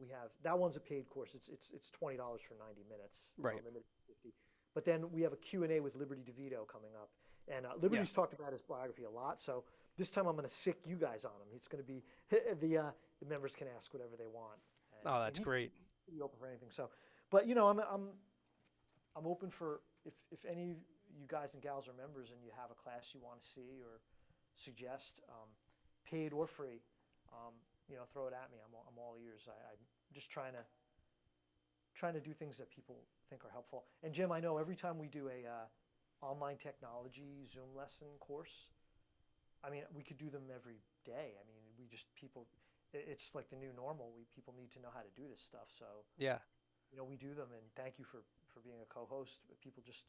Speaker 2: we have, that one's a paid course. It's $20 for 90 minutes.
Speaker 1: Right.
Speaker 2: Limited to 50. But then we have a Q&A with Liberty DeVito coming up. And Liberty's talked about his biography a lot. So this time I'm going to sick you guys on him. It's going to be, the members can ask whatever they want.
Speaker 1: Oh, that's great.
Speaker 2: Be open for anything. So, but you know, I'm open for, if any of you guys and gals are members and you have a class you want to see or suggest, paid or free, you know, throw it at me. I'm all ears. I'm just trying to do things that people think are helpful. And Jim, I know every time we do a online technology Zoom lesson course, I mean, we could do them every day. I mean, it's like the new normal. People need to know how to do this stuff. So
Speaker 1: yeah,
Speaker 2: you know, we do them, and thank you for being a co-host. People just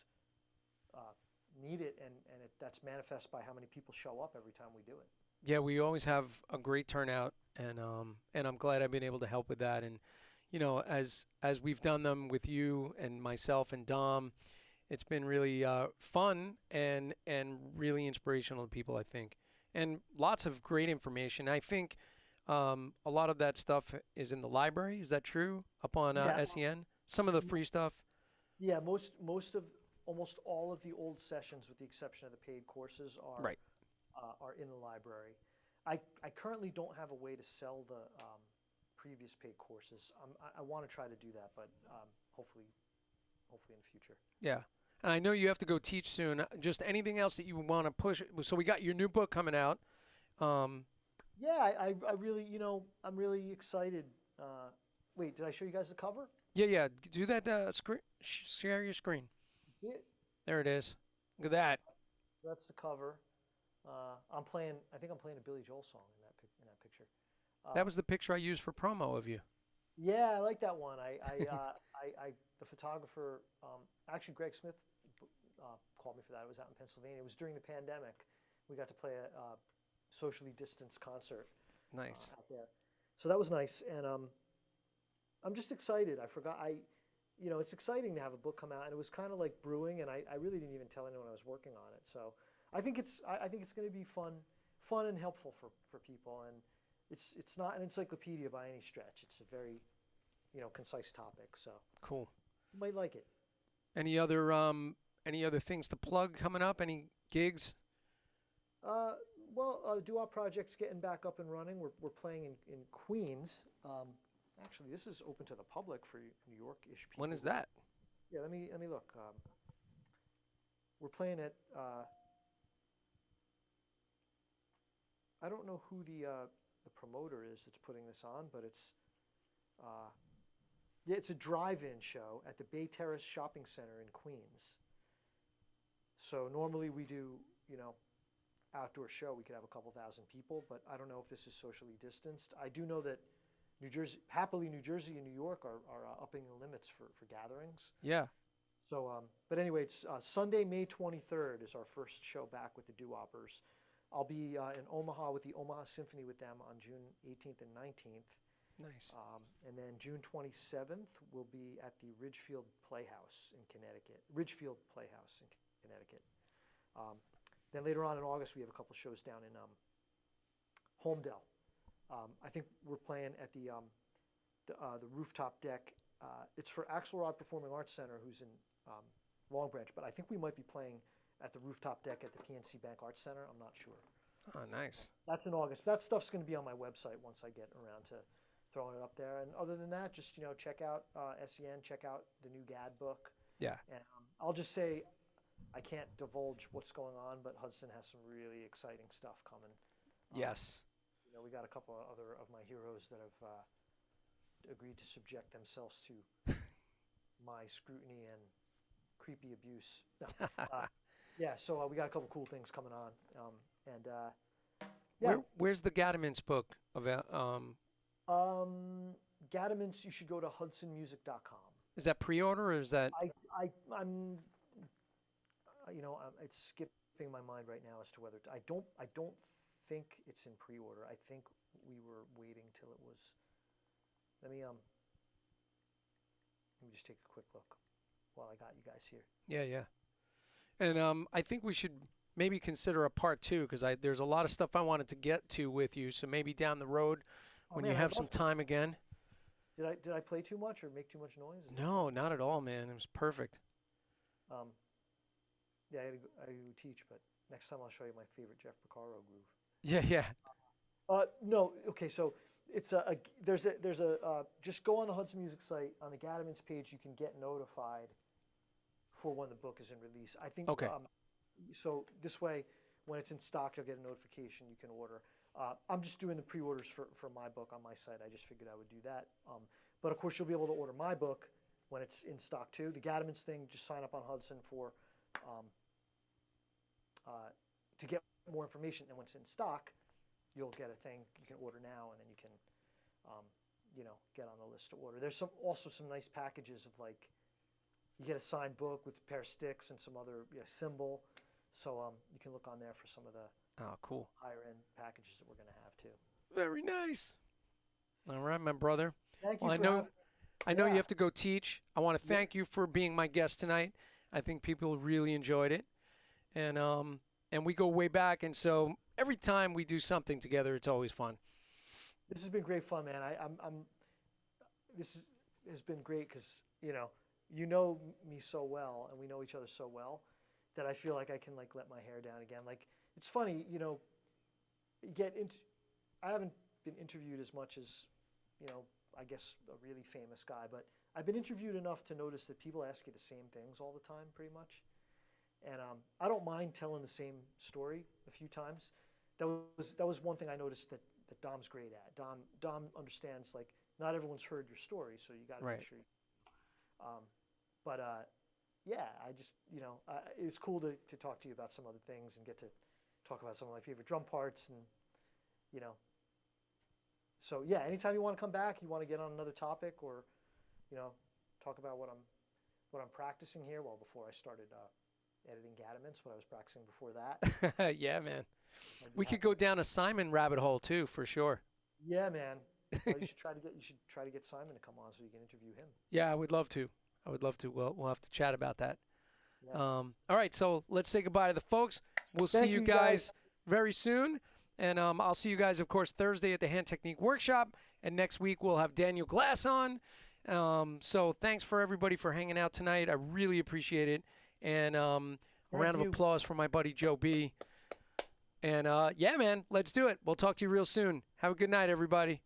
Speaker 2: need it, and that's manifest by how many people show up every time we do it.
Speaker 1: Yeah, we always have a great turnout, and I'm glad I've been able to help with that. And you know, as we've done them with you and myself and Dom, it's been really fun and really inspirational to people, I think, and lots of great information. I think a lot of that stuff is in the library. Is that true? Up on SEN, some of the free stuff. Yeah,
Speaker 2: almost all of the old sessions, with the exception of the paid courses, are
Speaker 1: right.
Speaker 2: Are in the library. I currently don't have a way to sell the previous paid courses. I want to try to do that, but hopefully in the future.
Speaker 1: Yeah. And I know you have to go teach soon. Just anything else that you want to push? So we got your new book coming out.
Speaker 2: Yeah, I really, I'm really excited. Wait, did I show you guys the cover?
Speaker 1: Yeah. Do that. Share your screen.
Speaker 2: Yeah.
Speaker 1: There it is. Look at that.
Speaker 2: That's the cover. I think I'm playing a Billy Joel song in that picture.
Speaker 1: That was the picture I used for promo of you.
Speaker 2: Yeah, I like that one. The photographer, actually Greg Smith, called me for that. It was out in Pennsylvania. It was during the pandemic. We got to play a socially distanced concert.
Speaker 1: Nice.
Speaker 2: Out there. So that was nice, and I'm just excited. I forgot. It's exciting to have a book come out, and it was kind of like brewing, and I really didn't even tell anyone I was working on it. So I think it's going to be fun and helpful for people, and it's not an encyclopedia by any stretch. It's a very concise topic. So
Speaker 1: Cool.
Speaker 2: you might like it.
Speaker 1: Any other things to plug coming up? Any gigs?
Speaker 2: Doo-Wop Project's getting back up and running. We're playing in Queens. Actually, this is open to the public for New York-ish people.
Speaker 1: When is that?
Speaker 2: Yeah, let me look. We're playing at. I don't know who the promoter is that's putting this on, but it's. It's a drive-in show at the Bay Terrace Shopping Center in Queens. So normally we do, outdoor show. We could have a couple thousand people, but I don't know if this is socially distanced. I do know that New Jersey and New York are upping the limits for gatherings.
Speaker 1: Yeah.
Speaker 2: So, but anyway, it's Sunday, May 23rd is our first show back with the Doo-Woppers. I'll be in Omaha with the Omaha Symphony with them on June 18th and 19th.
Speaker 1: Nice.
Speaker 2: And then June 27th, we'll be at the Ridgefield Playhouse in Connecticut. Then later on in August, we have a couple shows down in Holmdel. I think we're playing at the rooftop deck. It's for Axelrod Performing Arts Center, who's in Long Branch, but I think we might be playing at the rooftop deck at the PNC Bank Arts Center. I'm not sure.
Speaker 1: Oh, nice.
Speaker 2: That's in August. That stuff's going to be on my website once I get around to throwing it up there. And other than that, just check out SEN, check out the new GAD book.
Speaker 1: Yeah.
Speaker 2: And I'll just say, I can't divulge what's going on, but Hudson has some really exciting stuff coming.
Speaker 1: Yes.
Speaker 2: We got a couple of other of my heroes that have agreed to subject themselves to my scrutiny and creepy abuse. No. Yeah, so we got a couple cool things coming on. Yeah.
Speaker 1: Where's the Gattaments book?
Speaker 2: Gattaments, you should go to hudsonmusic.com.
Speaker 1: Is that pre-order or is that?
Speaker 2: I'm it's skipping my mind right now as to whether I don't think it's in pre-order. I think we were waiting till it was. Let me just take a quick look while I got you guys here.
Speaker 1: Yeah. And I think we should maybe consider a part 2 because there's a lot of stuff I wanted to get to with you. So maybe down the road when you have some time again.
Speaker 2: Did I play too much or make too much noise?
Speaker 1: No, not at all, man. It was perfect.
Speaker 2: Yeah, I gotta go teach, but next time I'll show you my favorite Jeff Porcaro groove.
Speaker 1: Yeah.
Speaker 2: No, okay, so it's there's a just go on the Hudson Music site on the Gattaments page. You can get notified for when the book is in release. I think.
Speaker 1: Okay.
Speaker 2: So this way, when it's in stock, you'll get a notification. You can order. I'm just doing the pre-orders for my book on my site. I just figured I would do that. But of course, you'll be able to order my book when it's in stock too. The Gattaments thing, just sign up on Hudson for to get more information. And when it's in stock, you'll get a thing you can order now, and then you can, get on the list to order. There's also some nice packages of you get a signed book with a pair of sticks and some other symbol. So you can look on there for some of the
Speaker 1: cool
Speaker 2: higher end packages that we're going to have too.
Speaker 1: Very nice. All right, my brother.
Speaker 2: Thank you.
Speaker 1: Well, I know you have to go teach. I want to thank you for being my guest tonight. I think people really enjoyed it, and we go way back, and so every time we do something together, it's always fun.
Speaker 2: This has been great fun, man. This has been great because you know me so well, and we know each other so well that I feel like I can let my hair down again. It's funny, you get into I haven't been interviewed as much as, I guess a really famous guy, but I've been interviewed enough to notice that people ask you the same things all the time, pretty much. And I don't mind telling the same story a few times. That was one thing I noticed that Dom's great at. Dom understands, like, not everyone's heard your story, so you got to make sure. Yeah, I just, it's cool to talk to you about some other things and get to talk about some of my favorite drum parts, and so yeah, anytime you want to come back, you want to get on another topic, or talk about what I'm practicing here. Well, before I started editing Gattermans, what I was practicing before that.
Speaker 1: Yeah, man. We could go down a Simon rabbit hole too, for sure.
Speaker 2: Yeah, man. Well, you should try to get Simon to come on so you can interview him.
Speaker 1: Yeah, I would love to. We'll have to chat about that.
Speaker 2: Yeah.
Speaker 1: All right, so let's say goodbye to the folks. We'll see you guys very soon. And I'll see you guys, of course, Thursday at the Hand Technique Workshop. And next week we'll have Daniel Glass on. So thanks for everybody for hanging out tonight. I really appreciate it. And a round of applause for my buddy Joe B. And yeah, man, let's do it. We'll talk to you real soon. Have a good night, everybody.